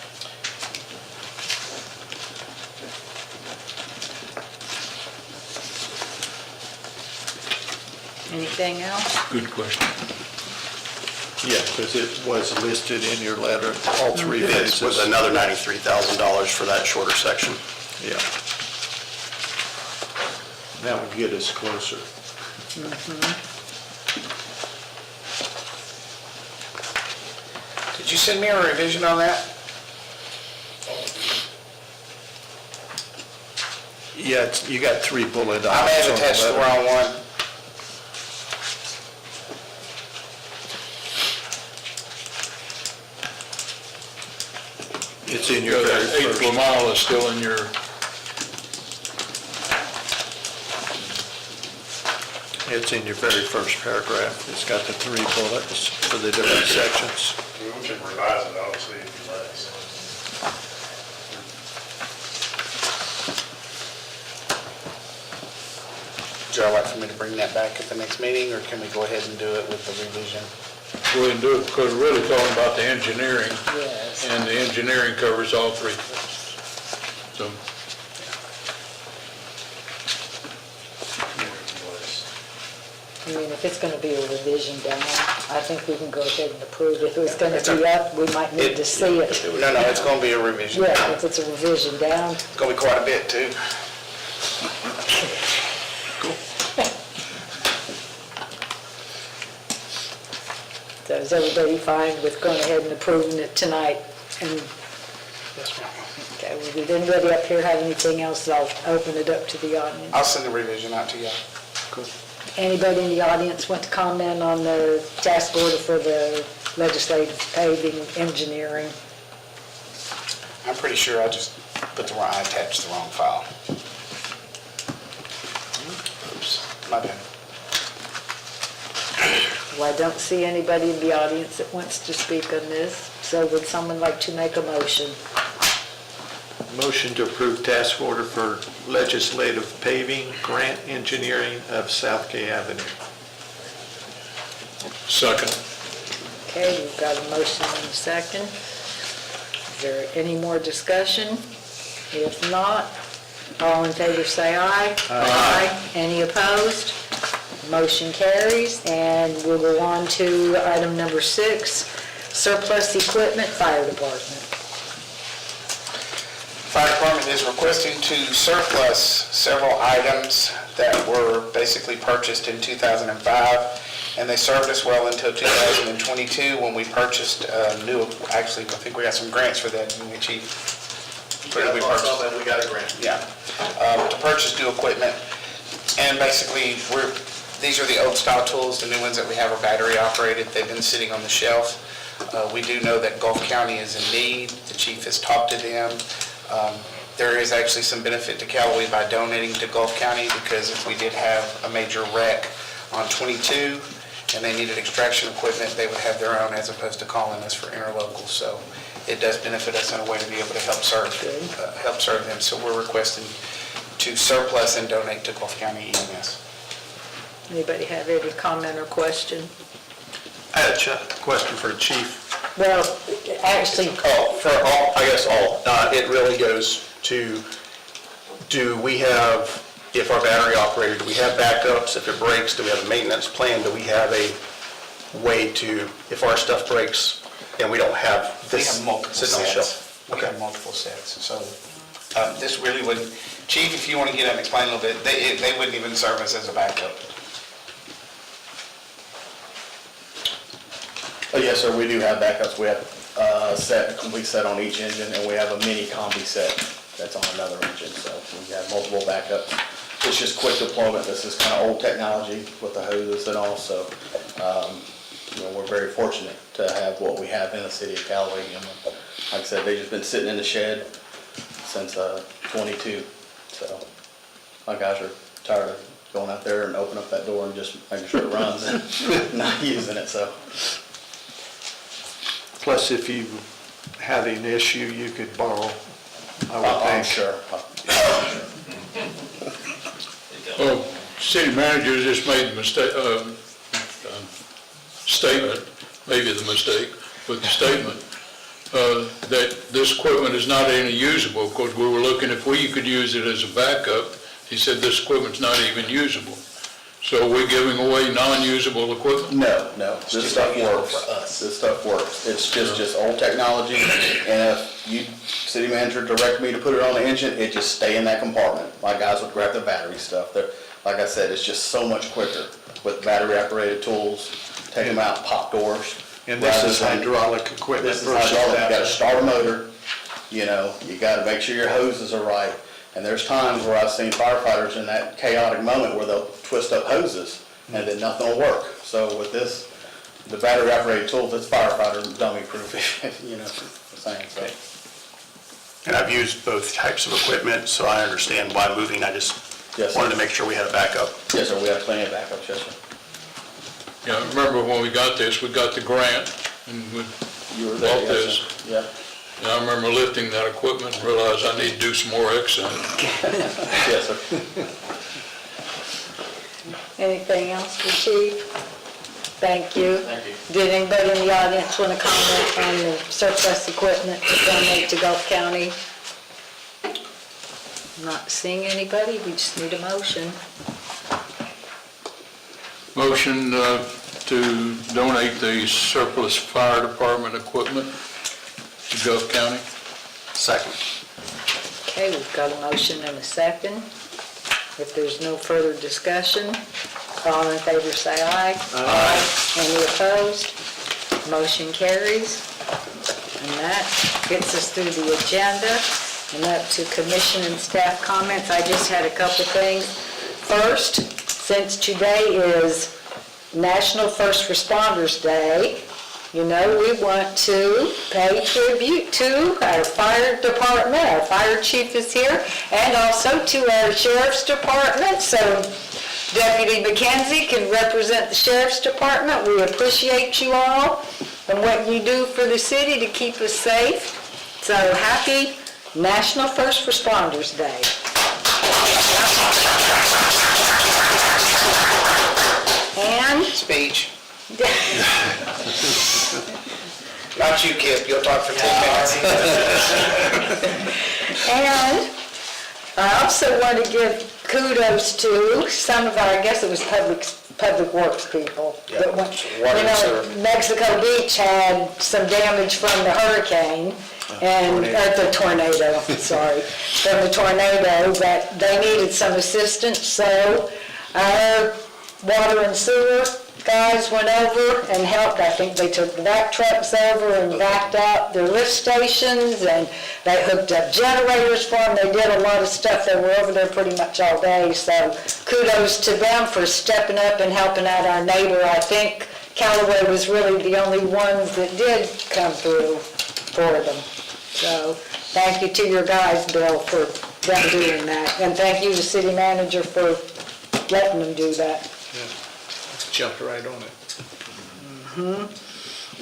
Anything else? Good question. Yeah, because it was listed in your letter, all three It phases. was another $93,000 for that shorter section. Yeah. That would get us closer. Did you send me a revision on that? Yeah, you got three bullet items. I may have on attached the letter. wrong one. It's in your very That eighth first. mile is still in your, It's in your very first paragraph. It's got the three bullets for the different sections. We can revise it, obviously, if you let us. Would y'all like for me to bring that back at the next meeting, or can we go ahead and do it with the revision? go ahead and do it, because we're really talking about the engineering, Yes. and the engineering covers all three phases. So, I mean, if it's gonna be a revision down, I think we can go ahead and approve. If it was gonna be up, we might need to see it. No, it's gonna be a revision. Yeah, if it's a revision down. It's gonna be quite a bit, too. So is everybody fine with going ahead and approving it tonight? And, Yes, ma'am. okay, well, did anybody up here have anything else? I'll open it up to the audience. I'll send the revision out to you. Anybody in the audience want to comment on the task order for the legislative paving engineering? I'm pretty sure I just I attached the wrong file. Oops, my bad. Well, I don't see anybody in the audience that wants to speak on this, so would someone like to make a motion? Motion to approve task order for legislative paving grant engineering of South Gay Avenue. Second. Okay, we've got a motion and a second. Is there any more discussion? If not, all in favor say aye. Aye. Any opposed? Motion carries, and we'll go on to item number 6, surplus equipment, fire department. Fire department is requesting to surplus several items that were basically purchased in 2005, and they served us well until 2022 when we purchased new, actually, I think we got some grants for that, didn't we, Chief? We got a grant. Yeah, to purchase new equipment, and basically, these are the old style tools. The new ones that we have are battery operated. They've been sitting on the shelf. We do know that Gulf County is in need. The chief has talked to them. There is actually some benefit to Callaway by donating to Gulf County, because if we did have a major wreck on 22 and they needed extraction equipment, they would have their own as opposed to calling us for interlocal. So it does benefit us in a way to be able to help serve them. So we're requesting to surplus and donate to Gulf County EMS. Anybody have any comment or question? I had a question for the chief. Well, actually, For all, I guess all, it really goes to, do we have, if our battery operated, do we have backups? If it breaks, do we have a maintenance plan? Do we have a way to, if our stuff breaks and we don't have We this have multiple sitting on the sets. shelf? We have multiple sets. So this really wouldn't, Chief, if you want to get up and explain a little bit, they wouldn't even serve us as a backup. Oh, yes, sir, we do have backups. We have a complete set on each engine, and we have a mini combi set that's on another engine, so we have multiple backups. It's just quick deployment. This is kind of old technology with the hoses and all, so, we're very fortunate to have what we have in the city of Callaway. And like I said, they've just been sitting in the shed since 22, so my guys are tired of going out there and opening up that door and just making sure it runs and not using it, so. Plus, if you had an issue, you could borrow, I would I'm think. sure. City manager just made the mistake, statement, maybe the mistake, but the statement, that this equipment is not any usable, because we were looking if we could use it as a backup. He said this equipment's not even usable. So are we giving away non-usable equipment? No, this stuff works. This stuff works. It's just old technology, and if you, city manager, direct me to put it on the engine, it just stay in that compartment. My guys would grab the battery stuff. Like I said, it's just so much quicker with battery-operated tools. Take them out, pop doors. And this is hydraulic equipment This is versus hydraulic. You that. gotta start a motor, you gotta make sure your hoses are right. And there's times where I've seen firefighters in that chaotic moment where they'll twist up hoses and then nothing will work. So with this, the battery operated tools, it's firefighter dummy proof, you know what I'm saying, so. And I've used both types of equipment, so I understand why moving. I just Yes, sir. wanted to make sure we had a backup. Yes, sir, we have plenty of backups, yes, sir. Yeah, I remember when we got this, we got the grant, and we You were there, bought yes, this. sir. Yeah. And I remember lifting that equipment and realized I need to do some more exercise. Yes, sir. anything else for Chief? Thank you. Thank you. Did anybody in the audience want to comment on the surplus equipment to donate to Gulf County? Not seeing anybody, we just need a motion. Motion to donate the surplus fire department equipment to Gulf County. Second. Okay, we've got a motion and a second. If there's no further discussion, all in favor say aye. Aye. Any opposed? Motion carries. And that gets us through the agenda and up to commission and staff comments. I just had a couple things. First, since today is National First Responders Day, you know, we want to pay tribute to our fire department. Our fire chief is here, and also to our sheriff's department. So Deputy McKenzie can represent the sheriff's department. We appreciate you all and what you do for the city to keep us safe. So happy National First Responders Day. And Speech. Not you, Kip, you'll talk for 10 minutes. And I also want to give kudos to some of our, I guess it was public works people. That went, water and sewer. Mexico Beach had some damage from the hurricane and, or the tornado, sorry, from the tornado, that they needed some assistance, so our water and sewer guys went over and helped. I think they took the vac trucks over and backed out their lift stations, and they hooked up generators for them. They did a lot of stuff. They were over there pretty much all day, so kudos to them for stepping up and helping out our neighbor. I think Callaway was really the only ones that did come through for them. So thank you to your guys, Bill, for them doing that, and thank you to city manager for letting them do that. Jumped right on it.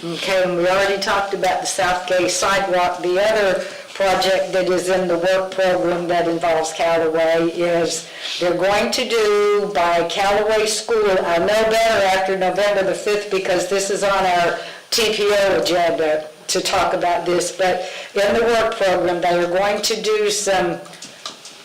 Okay, and we already talked about the Southgate sidewalk. The other project that is in the work program that involves Callaway is they're going to do by Callaway School. I'll know better after November the 5th because this is on our TPO agenda to talk about this, but in the work program, they are going to do some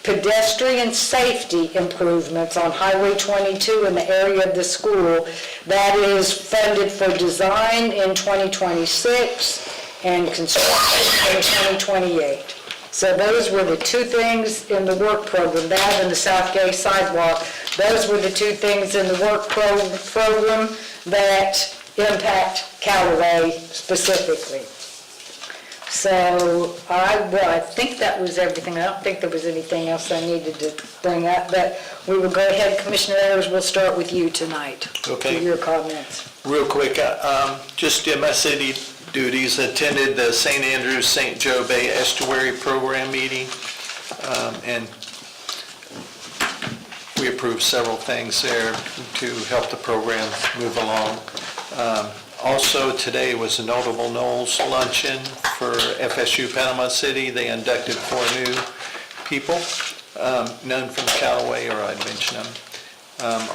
pedestrian safety improvements on Highway 22 in the area of the school. That is funded for design in 2026 and construction in 2028. So those were the two things in the work program, that and the Southgate sidewalk. Those were the two things in the work program that impact Callaway specifically. So I think that was everything. I don't think there was anything else I needed to bring up, but we will go ahead. Commissioner Ayers, we'll start with you tonight. Okay. For your comments. Real quick, just did my city duties, attended the St. Andrews, St. Joe Bay Estuary Program meeting, and we approved several things there to help the program move along. Also, today was a Notable Knowles luncheon for FSU Panama City. They inducted 4 new people, none from Callaway, or I'd mention them.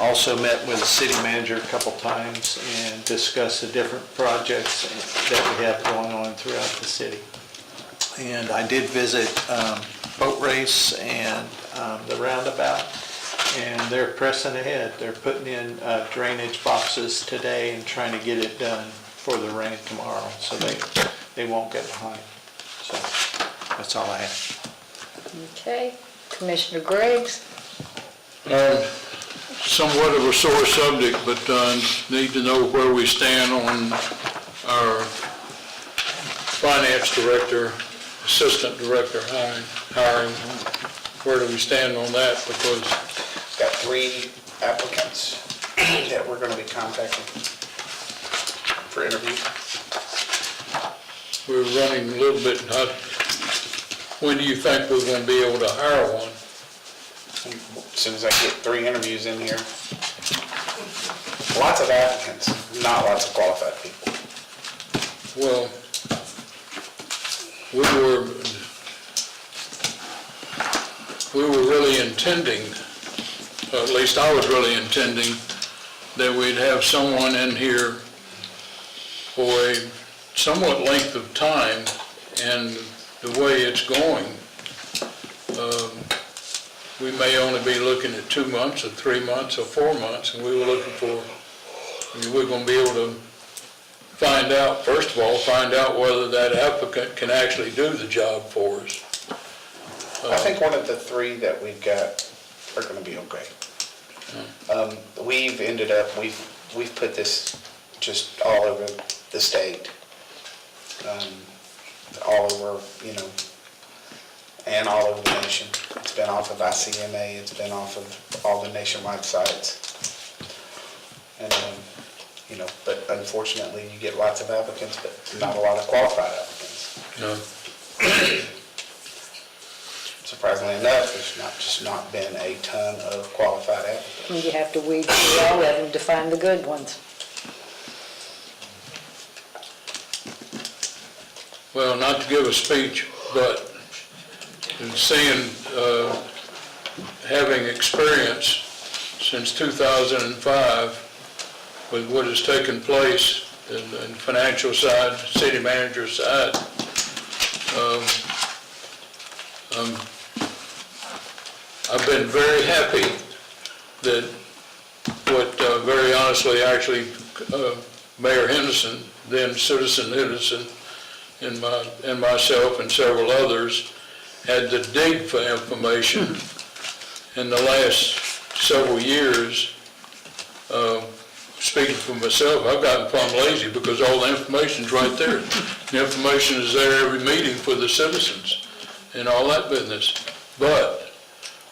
Also met with the city manager a couple times and discussed the different projects that we have going on throughout the city. And I did visit Boat Race and the Roundabout, and they're pressing ahead. They're putting in drainage boxes today and trying to get it done for the rain tomorrow, so they won't get behind. So that's all I have. Okay. Commissioner Griggs? Somewhat of a sore subject, but need to know where we stand on our finance director, assistant director hiring. Where do we stand on that? Because Got 3 applicants that we're going to be contacting for interview. we're running a little bit hot. When do you think we're going to be able to hire one? As soon as I get 3 interviews in here. Lots of applicants, not lots of qualified people. Well, we were really intending, or at least I was really intending, that we'd have someone in here for a somewhat length of time, and the way it's going, we may only be looking at 2 months or 3 months or 4 months, and we were looking for, we're going to be able to find out, first of all, whether that applicant can actually do the job for us. I think one of the 3 that we've got are going to be okay. We've ended up, we've put this just all over the state, all over, and all over the nation. It's been off of ICMA, it's been off of all the nationwide sites. And, but unfortunately, you get lots of applicants, but not a lot of qualified applicants. Surprisingly enough, there's just not been a ton of qualified applicants. You have to weed through all of them to find the good ones. Well, not to give a speech, but in seeing, having experience since 2005 with what has taken place in financial side, city manager side, I've been very happy that what, very honestly, actually, Mayor Henderson, then Citizen Henderson, and myself and several others had to dig for information in the last several years. Speaking for myself, I've gotten plumb lazy because all the information's right there. The information is there every meeting for the citizens and all that business. But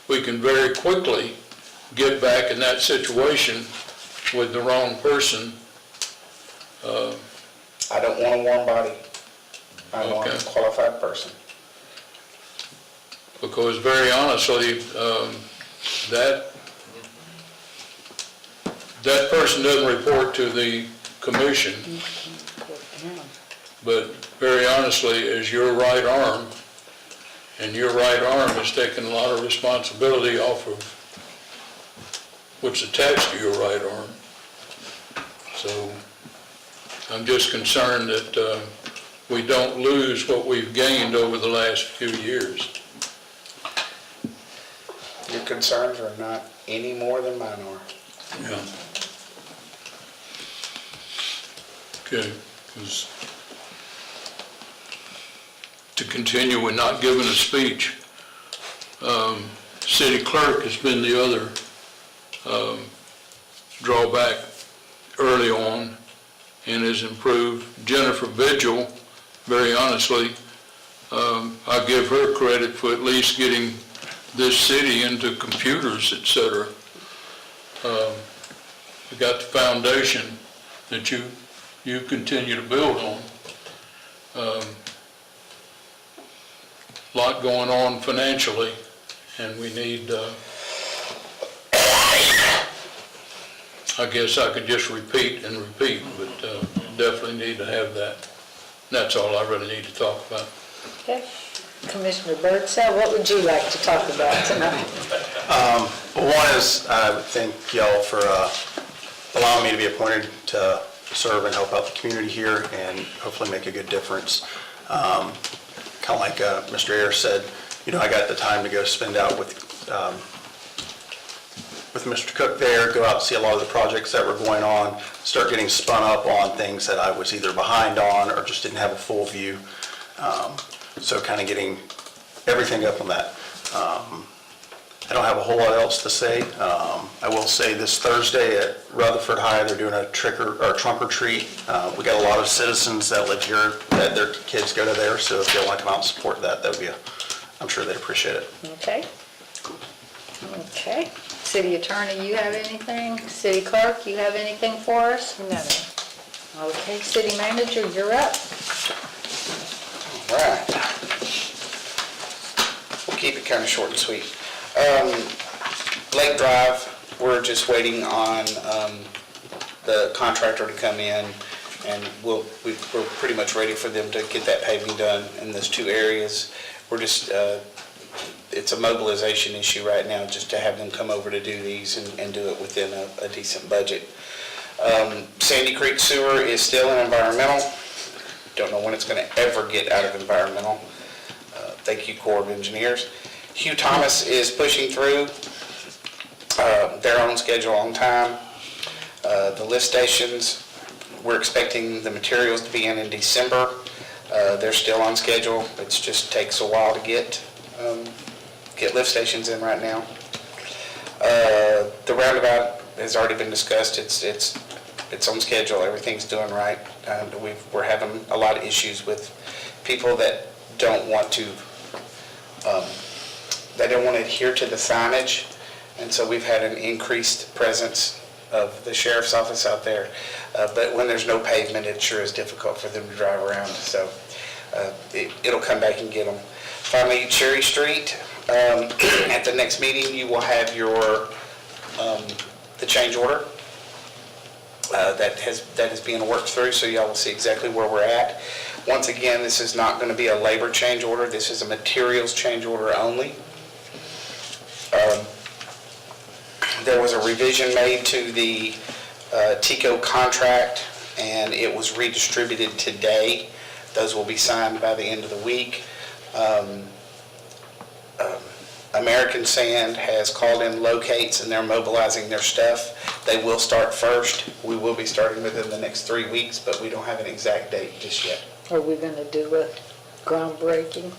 we can very quickly get back in that situation with the wrong person. I don't want a warm body. I want a qualified person. Because very honestly, that person doesn't report to the commission, but very honestly, as your right arm, and your right arm has taken a lot of responsibility off of what's attached to your right arm. So I'm just concerned that we don't lose what we've gained over the last few years. Your concerns are not any more than mine are. Yeah. Okay, 'cause to continue with not giving a speech, city clerk has been the other drawback early on and has improved. Jennifer Vigil, very honestly, I give her credit for at least getting this city into computers, et cetera. We got the foundation that you continue to build on. Lot going on financially, and we need, I guess I could just repeat, but definitely need to have that. That's all I really need to talk about. Okay. Commissioner Birdsell, what would you like to talk about tonight? One is, I would thank y'all for allowing me to be appointed to serve and help out the community here and hopefully make a good difference. Kind of like Mr. Ayers said, I got the time to go spend out with Mr. Cook there, go out and see a lot of the projects that were going on, start getting spun up on things that I was either behind on or just didn't have a full view. So kind of getting everything up on that. I don't have a whole lot else to say. I will say this Thursday at Rutherford High, they're doing a trunk or treat. We got a lot of citizens that live here that their kids go to there, so if they want to come out and support that, that would be I'm sure they'd appreciate it. Okay. Okay. City Attorney, you have anything? City Clerk, you have anything for us? No. Okay, City Manager, you're up. All right. We'll keep it kind of short and sweet. Lake Drive, we're just waiting on the contractor to come in, and we're pretty much ready for them to get that paving done in those two areas. We're just, it's a mobilization issue right now, just to have them come over to do these and do it within a decent budget. Sandy Creek Sewer is still in environmental. Don't know when it's going to ever get out of environmental. Thank you, Corps of Engineers. Hugh Thomas is pushing through. They're on schedule, on time. The lift stations, we're expecting the materials to be in December. They're still on schedule. It just takes a while to get lift stations in right now. The roundabout has already been discussed. It's on schedule. Everything's doing right. We're having a lot of issues with people that don't want to adhere to the signage, and so we've had an increased presence of the sheriff's office out there. But when there's no pavement, it sure is difficult for them to drive around, so it'll come back and get them. Finally, Cherry Street, at the next meeting, you will have your, the change order. That is being worked through, so y'all will see exactly where we're at. Once again, this is not going to be a labor change order. This is a materials change order only. There was a revision made to the TICO contract, and it was redistributed today. Those will be signed by the end of the week. American Sand has called in locates, and they're mobilizing their stuff. They will start first. We will be starting within the next 3 weeks, but we don't have an exact date just yet. Are we going to do a groundbreaking?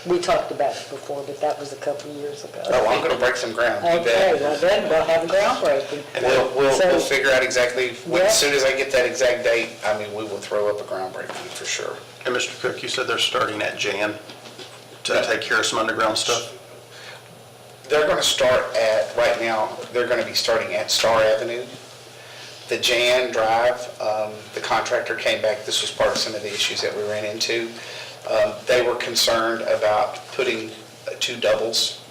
We talked about it before, but that was a couple of years ago. Oh, I'm going to break some ground. You Okay, bet. well then, we'll have a groundbreaking. And we'll So- figure out exactly, Yeah. as soon as I get that exact date, I mean, we will throw up a groundbreaking for sure. And Mr. Cook, you said they're starting at Jan to take care of some underground stuff? They're going to start at, right now, they're going to be starting at Star Avenue. The Jan Drive, the contractor came back, this was part of some of the issues that we ran into. They were concerned about putting 2 doubles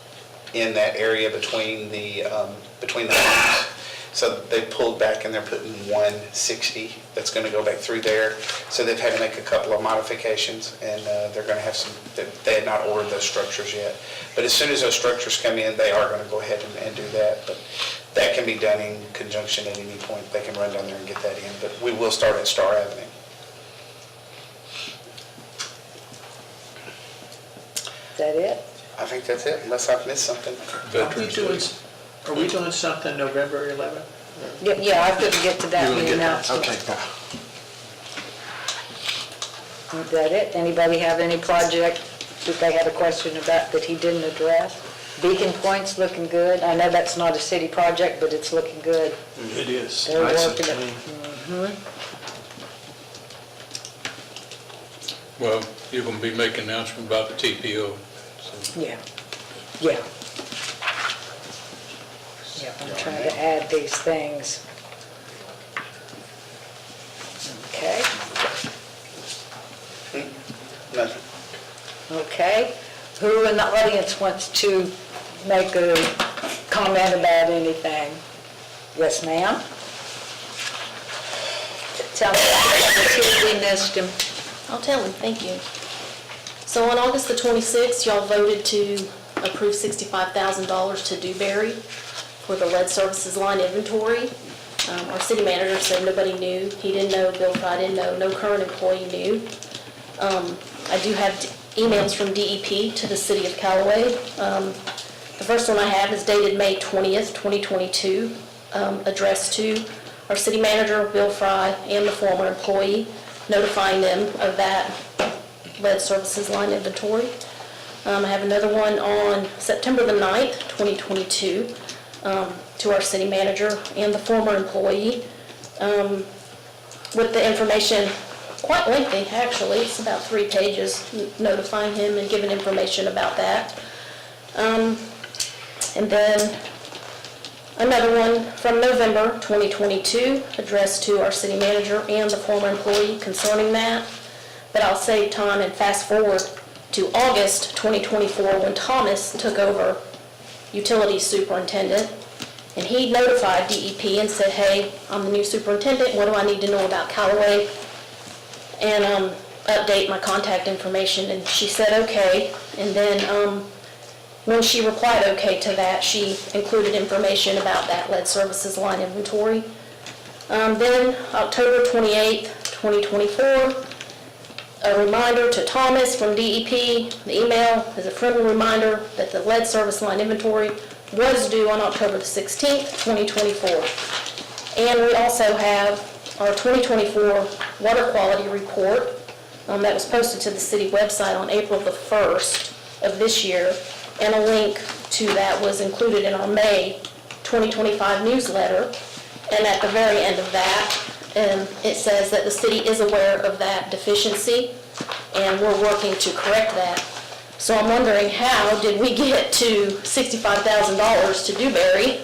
in that area between the homes. So they pulled back and they're putting 160 that's going to go back through there. So they've had to make a couple of modifications, and they're going to have some, they had not ordered those structures yet. But as soon as those structures come in, they are going to go ahead and do that. But that can be done in conjunction at any point. They can run down there and get that in. But we will start at Star Avenue. Is that it? I think that's it, unless I've missed something. Are we doing something November 11th? Yeah, I couldn't get to that You wanna in the get that? announcement. Okay. Is that it? Anybody have any project that they had a question about that he didn't address? Beacon Point's looking good. I know that's not a city project, but it's looking good. It is. They're Nice and working it. clean. Well, you're going to be making an announcement about the TPO. Yeah, yeah. Yeah, I'm trying to add these things. Okay, Nothing. okay. Who in the audience wants to make a comment about anything? Yes, ma'am? Tell me, we missed him. I'll tell him, thank you. So on August the 26th, y'all voted to approve $65,000 to Dewberry for the lead services line inventory. Our city manager said nobody knew. He didn't know, Bill Fry didn't know, no current employee knew. I do have emails from DEP to the city of Callaway. The first one I have is dated May 20th, 2022, addressed to our city manager, Bill Fry, and the former employee, notifying them of that lead services line inventory. I have another one on September the 9th, 2022, to our city manager and the former employee, with the information, quite lengthy actually, it's about 3 pages, notifying him and giving information about that. And then another one from November 2022, addressed to our city manager and the former employee concerning that. But I'll save time and fast forward to August 2024, when Thomas took over utilities superintendent. And he notified DEP and said, hey, I'm the new superintendent, what do I need to know about Callaway? And update my contact information. And she said, okay. And then when she replied okay to that, she included information about that lead services line inventory. Then October 28th, 2024, a reminder to Thomas from DEP. The email is a friendly reminder that the lead service line inventory was due on October the 16th, 2024. And we also have our 2024 water quality report that was posted to the city website on April the 1st of this year. And a link to that was included in our May 2025 newsletter. And at the very end of that, it says that the city is aware of that deficiency, and we're working to correct that. So I'm wondering, how did we get to $65,000 to Dewberry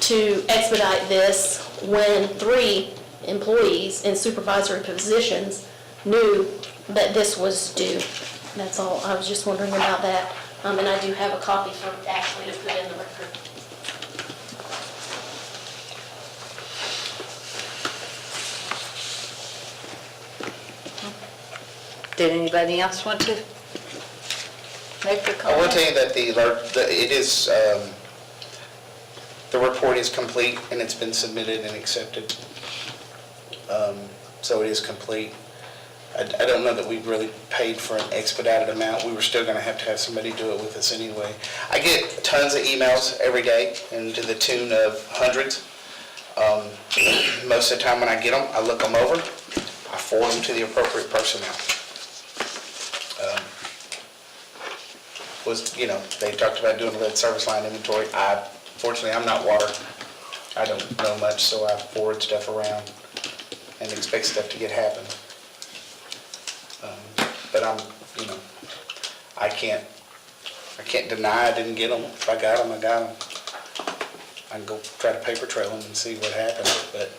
to expedite this when 3 employees in supervisory positions knew that this was due. That's all. I was just wondering about that. And I do have a copy for Ashley to put in the record. Did anybody else want to make a I will comment? tell you that it is, the report is complete and it's been submitted and accepted. So it is complete. I don't know that we've really paid for an expedited amount. We were still gonna have to have somebody do it with us anyway. I get tons of emails every day and to the tune of hundreds. Most of the time when I get them, I look them over, I forward them to the appropriate personnel. They talked about doing a lead service line inventory. Fortunately, I'm not water. I don't know much, so I forward stuff around and expect stuff to get happen. But I can't deny I didn't get them. If I got them, I got them. I can go try to paper trail them and see what happened, but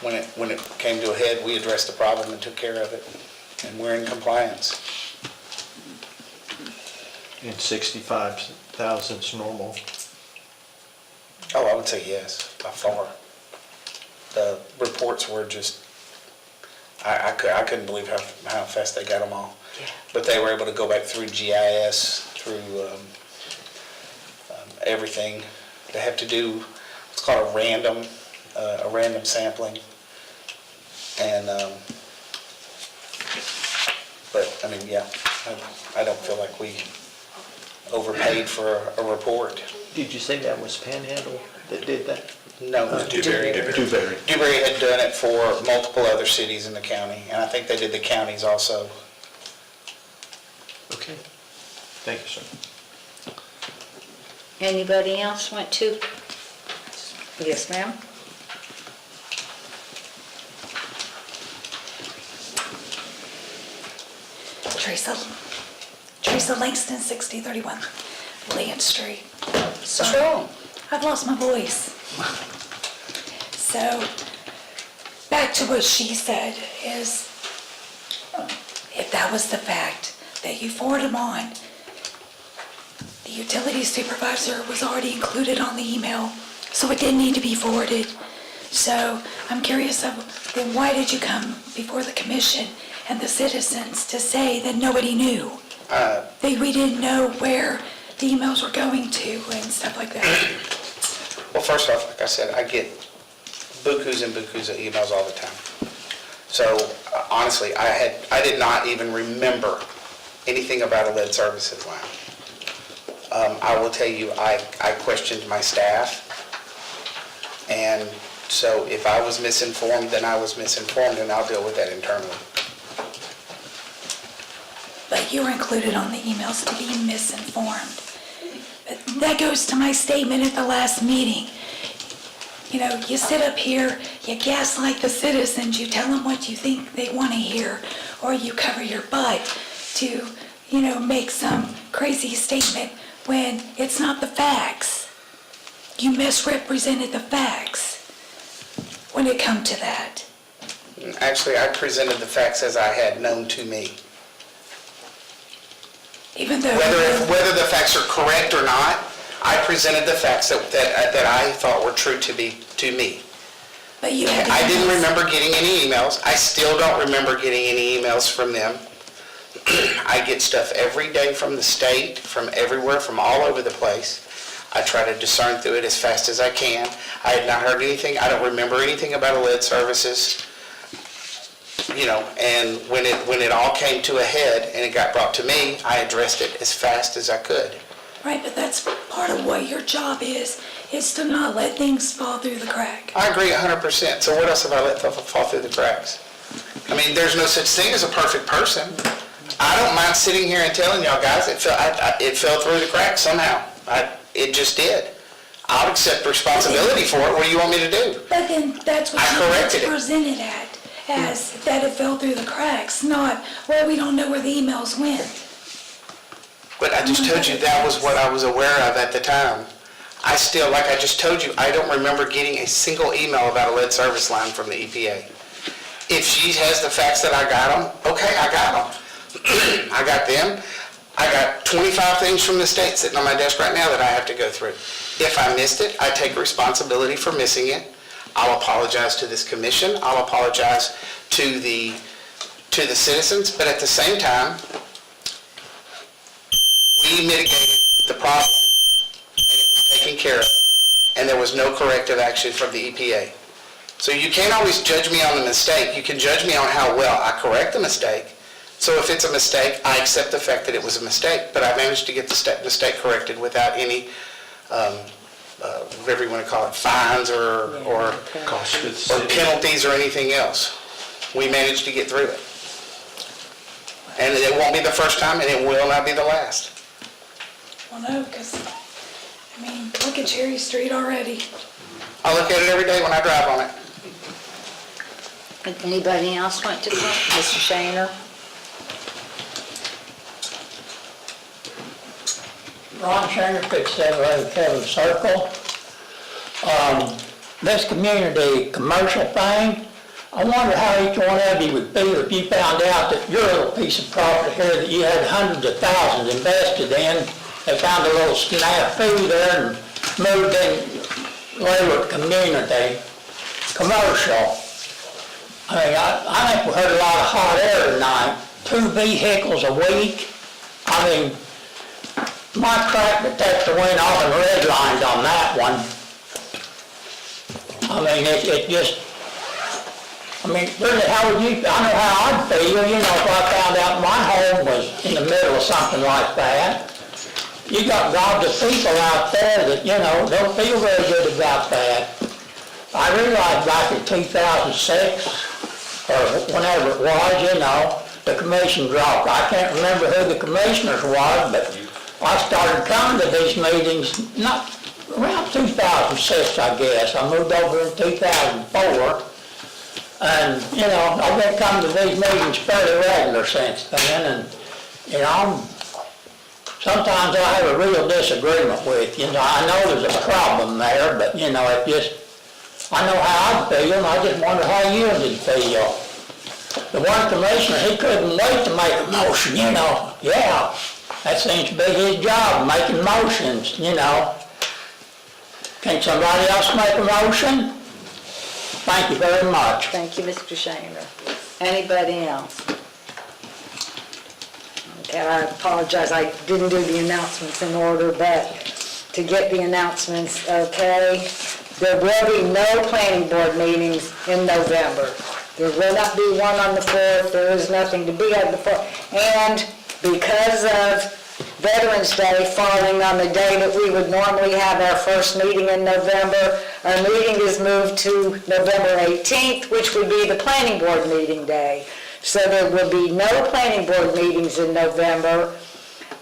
when it came to a head, we addressed the problem and took care of it, and we're in compliance. And 65,000 is normal. Oh, I would say yes, by far. The reports were just, I couldn't believe how fast they got them all. But they were able to go back through GIS, through everything. They have to do, it's called a random sampling. And, but, I mean, yeah, I don't feel like we overpaid for a report. Did you say that was Panhandle that did that? No, it was Dewberry. Dewberry. Dewberry had done it for multiple other cities in the county, and I think they did the counties also. Okay. Thank you, sir. Anybody else want to? Yes, ma'am? Teresa Langston, 6031 Land Street. Sorry. I've lost my voice. So, back to what she said is, if that was the fact that you forwarded them on, the utility supervisor was already included on the email, so it didn't need to be forwarded. So, I'm curious of, then why did you come before the commission and the citizens to say that nobody knew? That we didn't know where the emails were going to and stuff like that? Well, first off, like I said, I get bukus and bukus of emails all the time. So honestly, I did not even remember anything about a lead services line. I will tell you, I questioned my staff. And so if I was misinformed, then I was misinformed, and I'll deal with that internally. But you were included on the emails to be misinformed. That goes to my statement at the last meeting. You know, you sit up here, you gaslight the citizens, you tell them what you think they want to hear, or you cover your butt to, make some crazy statement when it's not the facts. You misrepresented the facts when it come to that. Actually, I presented the facts as I had known to me. Even though... Whether the facts are correct or not, I presented the facts that I thought were true to me. But you had to... I didn't remember getting any emails. I still don't remember getting any emails from them. I get stuff every day from the state, from everywhere, from all over the place. I try to discern through it as fast as I can. I had not heard anything. I don't remember anything about lead services. And when it all came to a head and it got brought to me, I addressed it as fast as I could. Right, but that's part of what your job is to not let things fall through the crack. I agree 100%. So what else have I let fall through the cracks? I mean, there's no such thing as a perfect person. I don't mind sitting here and telling y'all guys it fell through the cracks somehow. It just did. I'll accept responsibility for it. What do you want me to do? But then that's what I corrected you it. presented as that it fell through the cracks, not, well, we don't know where the emails went. But I just told you that was what I was aware of at the time. I still, like I just told you, I don't remember getting a single email about a lead service line from the EPA. If she has the facts that I got them, okay, I got them. I got them. I got 25 things from the state sitting on my desk right now that I have to go through. If I missed it, I take responsibility for missing it. I'll apologize to this commission. I'll apologize to the citizens, but at the same time, we mitigated the problem, and it was taken care of, and there was no corrective action from the EPA. So you can't always judge me on the mistake. You can judge me on how well I correct the mistake. So if it's a mistake, I accept the fact that it was a mistake, but I managed to get the mistake corrected without any, whatever you want to call it, fines or penalties or anything else. We managed to get through it. And it won't be the first time, and it will not be the last. Well, no, because, I mean, look at Cherry Street already. I look at it every day when I drive on it. Anybody else want to talk? Mr. Shaner? Ron Shaner, 5711 Kevin Circle. This community commercial thing, I wonder how each one of you would feel if you found out that your little piece of property here that you had hundreds of thousands invested in, they found a little snafu there and moved in labor community, commercial. I mean, I think we heard a lot of hot air tonight. 2 vehicles a week. I mean, my crack detector went off and redlined on that one. I mean, it just, I mean, really, how would you, I know how I'd feel, you know, if I found out my home was in the middle of something like that. You got gobs of people out there that, you know, don't feel very good about that. I realized back in 2006, or whenever it was, you know, the commission dropped. I can't remember who the commissioners was, but I started coming to these meetings, not around 2006, I guess. I moved over in 2004. And, you know, I've been coming to these meetings fairly regular since then. And, you know, sometimes I have a real disagreement with you. You know, I know there's a problem there, but, you know, it just, I know how I'd feel, and I just wonder how you would feel. The one commissioner, he couldn't wait to make a motion, you know. Yeah, that seems to be his job, making motions, you know. Can somebody else make a motion? Thank you very much. Thank you, Mr. Shaner. Anybody else? Okay, I apologize, I didn't do the announcements in order, but to get the announcements, okay, there will be no planning board meetings in November. There will not be one on the 4th, there is nothing to be on the 4th, and because of Veterans Day falling on the day that we would normally have our first meeting in November, our meeting is moved to November 18th, which would be the planning board meeting day. So there will be no planning board meetings in November.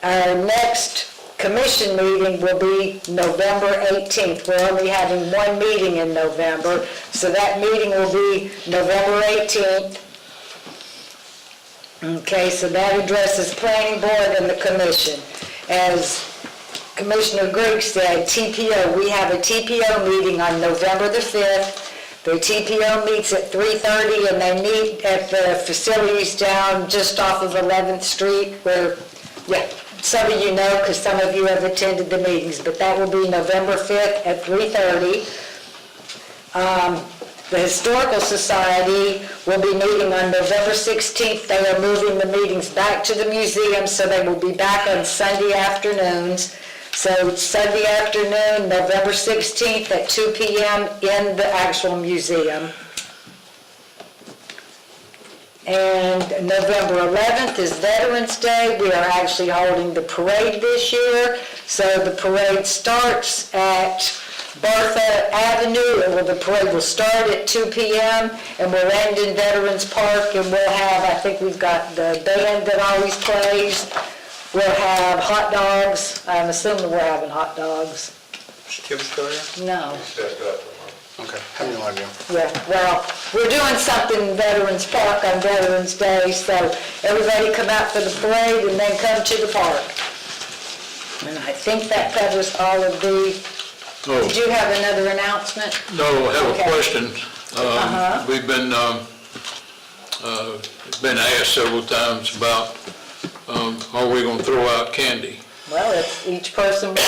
Our next commission meeting will be November 18th. We're only having one meeting in November, so that meeting will be November 18th. Okay, so that addresses planning board and the commission. As Commissioner Griggs said, TPO, we have a TPO meeting on November the 5th. The TPO meets at 3:30 and they meet at the facilities down just off of 11th Street where, yeah, some of you know because some of you have attended the meetings, but that will be November 5th at 3:30. The Historical Society will be meeting on November 16th. They are moving the meetings back to the museum, so they will be back on Sunday afternoons. So Sunday afternoon, November 16th at 2 p.m. in the actual museum. And November 11th is Veterans Day. We are actually holding the parade this year. So the parade starts at Bertha Avenue, and the parade will start at 2 p.m. and we'll end in Veterans Park, and we'll have, I think we've got the band that always plays. We'll have hot dogs. I'm assuming we're having hot dogs. Kim still here? No. Okay, how many want to do? Yeah, well, we're doing something in Veterans Park on Veterans Day, so everybody come out for the parade and then come to the park. And I think that covers all of the Oh. Did you have another announcement? No, I have Okay. a question. Uh-huh. We've been asked several times about, are we gonna throw out candy? Well, if each person wants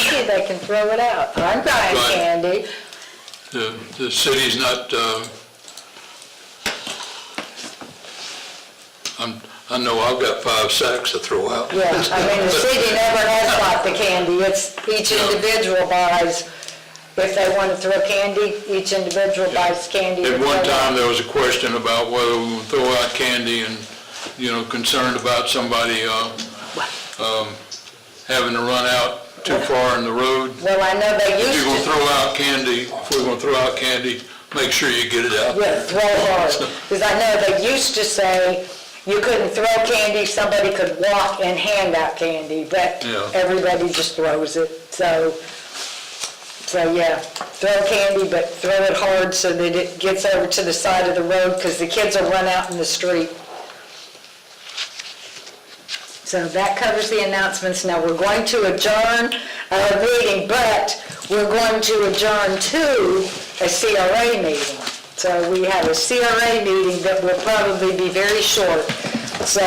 candy, they can throw it out. I'm buying Right. candy. The city's not, I know I've got 5 sacks to throw out. Yeah, I mean, the city never has bought the candy. It's each individual buys. If they want to throw candy, each individual buys candy. to At one throw out. time, there was a question about whether we would throw out candy and, concerned about somebody having to run out too far in the road. Well, I know they If used you're gonna to, throw out candy, if we're gonna throw out candy, make sure you get it out. yeah, throw hard. Because I know they used to say you couldn't throw candy, somebody could walk and hand out candy, but Yeah. everybody just throws it. So yeah, throw candy, but throw it hard so that it gets over to the side of the road, because the kids will run out in the street. So that covers the announcements. Now, we're going to adjourn our meeting, but we're going to adjourn to a CRA meeting. So we have a CRA meeting that will probably be very short. So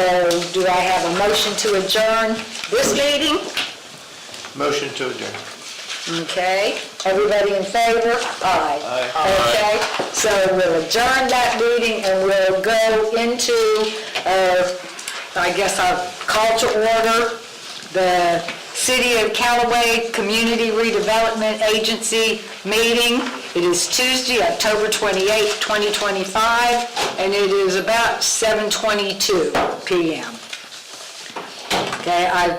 do I have a motion to adjourn this meeting? Motion to adjourn. Okay, everybody in favor? Aye. Okay, so we'll adjourn that meeting and we'll go into, I guess I'll call to order the City of Callaway Community Redevelopment Agency meeting. It is Tuesday, October 28, 2025, and it is about 7:22 p.m. Okay, I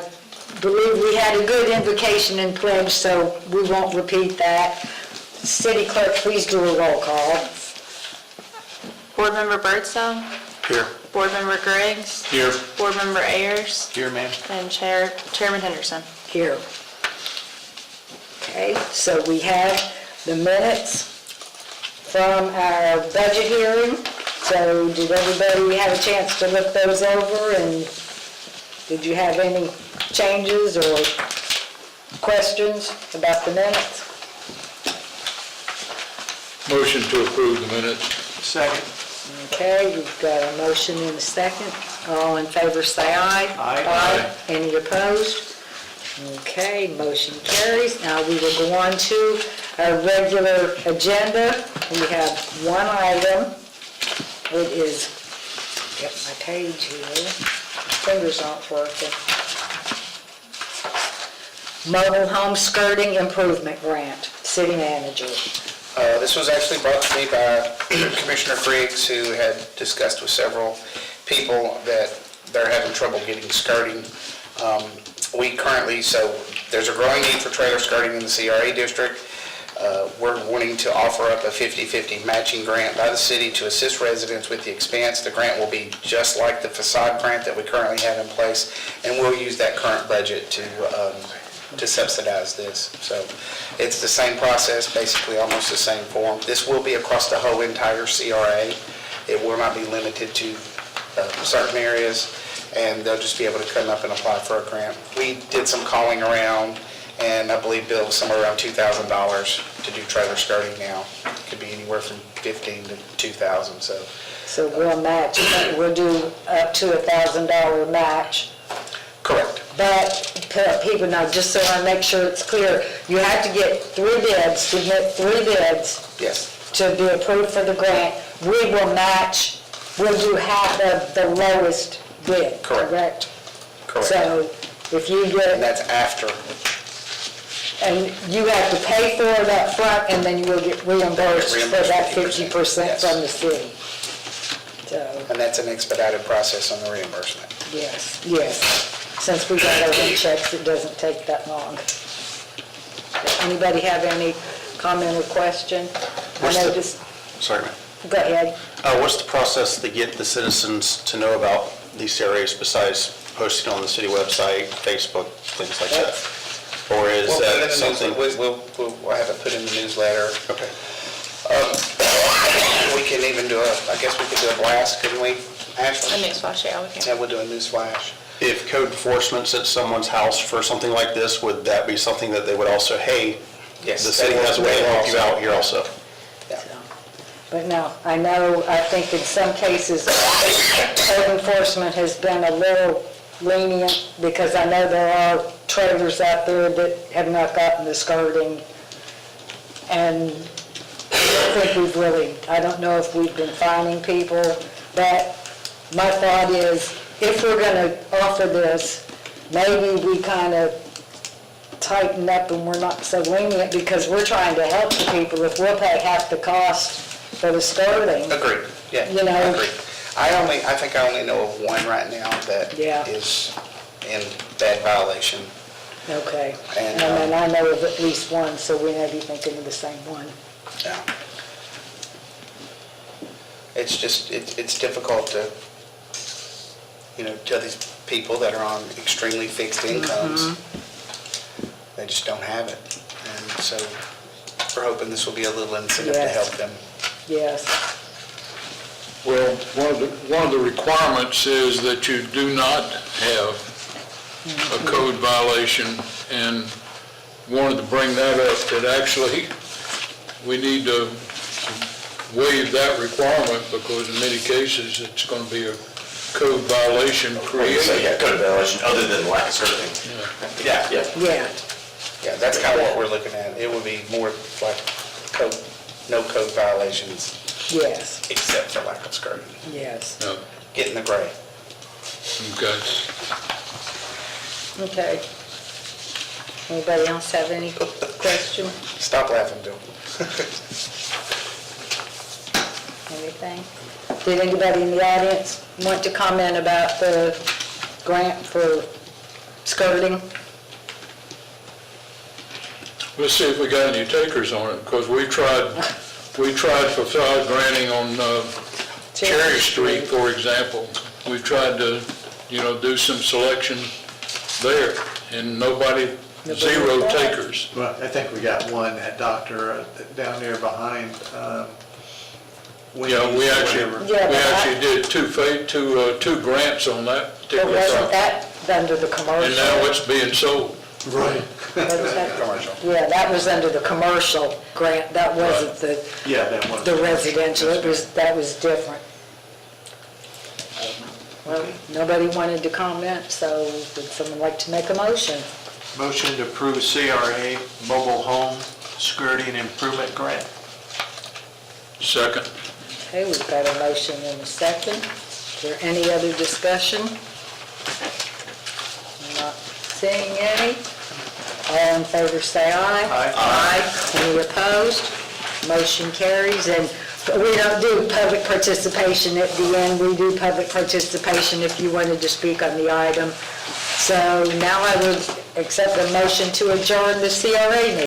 believe we had a good invocation and pledge, so we won't repeat that. City Clerk, please do a roll call. Board Member Birdsell, Here. Board Member Griggs, Here. Board Member Ayers, Here, ma'am. and Chairman Henderson. Here. Okay, so we have the minutes from our budget hearing. So did everybody have a chance to look those over, and did you have any changes or questions about the minutes? Motion to approve the minutes. Second. Okay, we've got a motion and a second. All in favor, say aye. Aye. Any opposed? Okay, motion carries. Now we will go on to our regular agenda. We have one item. It is, get my page here. My fingers aren't working. Mobile home skirting improvement grant, city manager. This was actually brought to me by Commissioner Griggs, who had discussed with several people that they're having trouble getting skirting. So there's a growing need for trailer skirting in the CRA district. We're wanting to offer up a 50-50 matching grant by the city to assist residents with the expense. The grant will be just like the facade grant that we currently have in place, and we'll use that current budget to subsidize this. So it's the same process, basically almost the same form. This will be across the whole entire CRA. It will not be limited to certain areas, and they'll just be able to come up and apply for a grant. We did some calling around, and I believe billed somewhere around $2,000 to do trailer skirting now. Could be anywhere from $1,500 to $2,000, so. So we'll match, we'll do up to $1,000 match. Correct. But people know, just so I make sure it's clear, you have to get 3 bids, submit 3 bids. Yes. To be approved for the grant. We will match, we'll do half of the lowest bid, correct? Correct. So if you And get, that's after. and you have to pay for it up front, and then you will get reimbursed for that 50% from the city. So, And that's an expedited process on the reimbursement. yes. Since we got our own checks, it doesn't take that long. Anybody have any comment or question? I noticed, Sorry, ma'am. go ahead. What's the process to get the citizens to know about these areas besides posting on the city website, Facebook, things like that? Or is We'll put it in that the something? We'll have it put in the newsletter. Okay. We can even do I guess we could do a blast, couldn't we, Ashley? A newsflash, yeah, we can. Yeah, we'll do a news flash. If code enforcement's at someone's house for something like this, would that be something that they would also, hey, Yes, the city has a way to help you out here also. But no, I know, I think in some cases, code enforcement has been a little lenient, because I know there are trailers out there that have not gotten the skirting. And I think we've really, I don't know if we've been fining people, but my thought is, if we're gonna offer this, maybe we kind of tighten up and we're not so lenient, because we're trying to help the people. If we'll pay half the cost for the skirting. Agreed, yeah, You know. agreed. I think I only know of one right now that Yeah. is in bad violation. Okay, And, and then I know of at least one, so we may be thinking of the same one. Yeah. It's just, it's difficult to, tell these people that are on extremely fixed incomes, they just don't have it. And so we're hoping this will be a little incentive to Yes. help them. Yes, Well, one of the requirements is that you do not have a code violation, and wanted to bring that up, that actually we need to waive that requirement, because in many cases, it's going to be a code violation So, created. yeah, code violation, other than lack of skirting. Yeah. yeah, Yeah, that's kind of what we're looking at. It would be more like no code violations, yes, except for lack of skirting. yes. No. Get in the gray. Okay. Okay. Anybody else have any question, Stop laughing, Bill. anything? Did anybody in the audience want to comment about the grant for skirting? Let's see if we got any takers on it, because we tried facade granting on Cherry Street, for example. We tried to, do some selection there, and zero takers. Well, I think we got one at Doctor, down there behind, Yeah, we actually did two grants on that Or particular wasn't property. that under the commercial? And now it's being sold. Right. Yeah, that was under the commercial grant, that wasn't Yeah, that one. the residential, that was different. Well, nobody wanted to comment, so would someone like to make a motion? Motion to approve CRA mobile home skirting improvement grant. Second. Okay, we've got a motion and a second. Is there any other discussion? Not seeing any. All in favor, say aye. Aye. Any opposed? Motion carries, and we don't do public participation at the end. We do public participation if you wanted to speak on the item. So now I would accept the motion to adjourn the CRA meeting.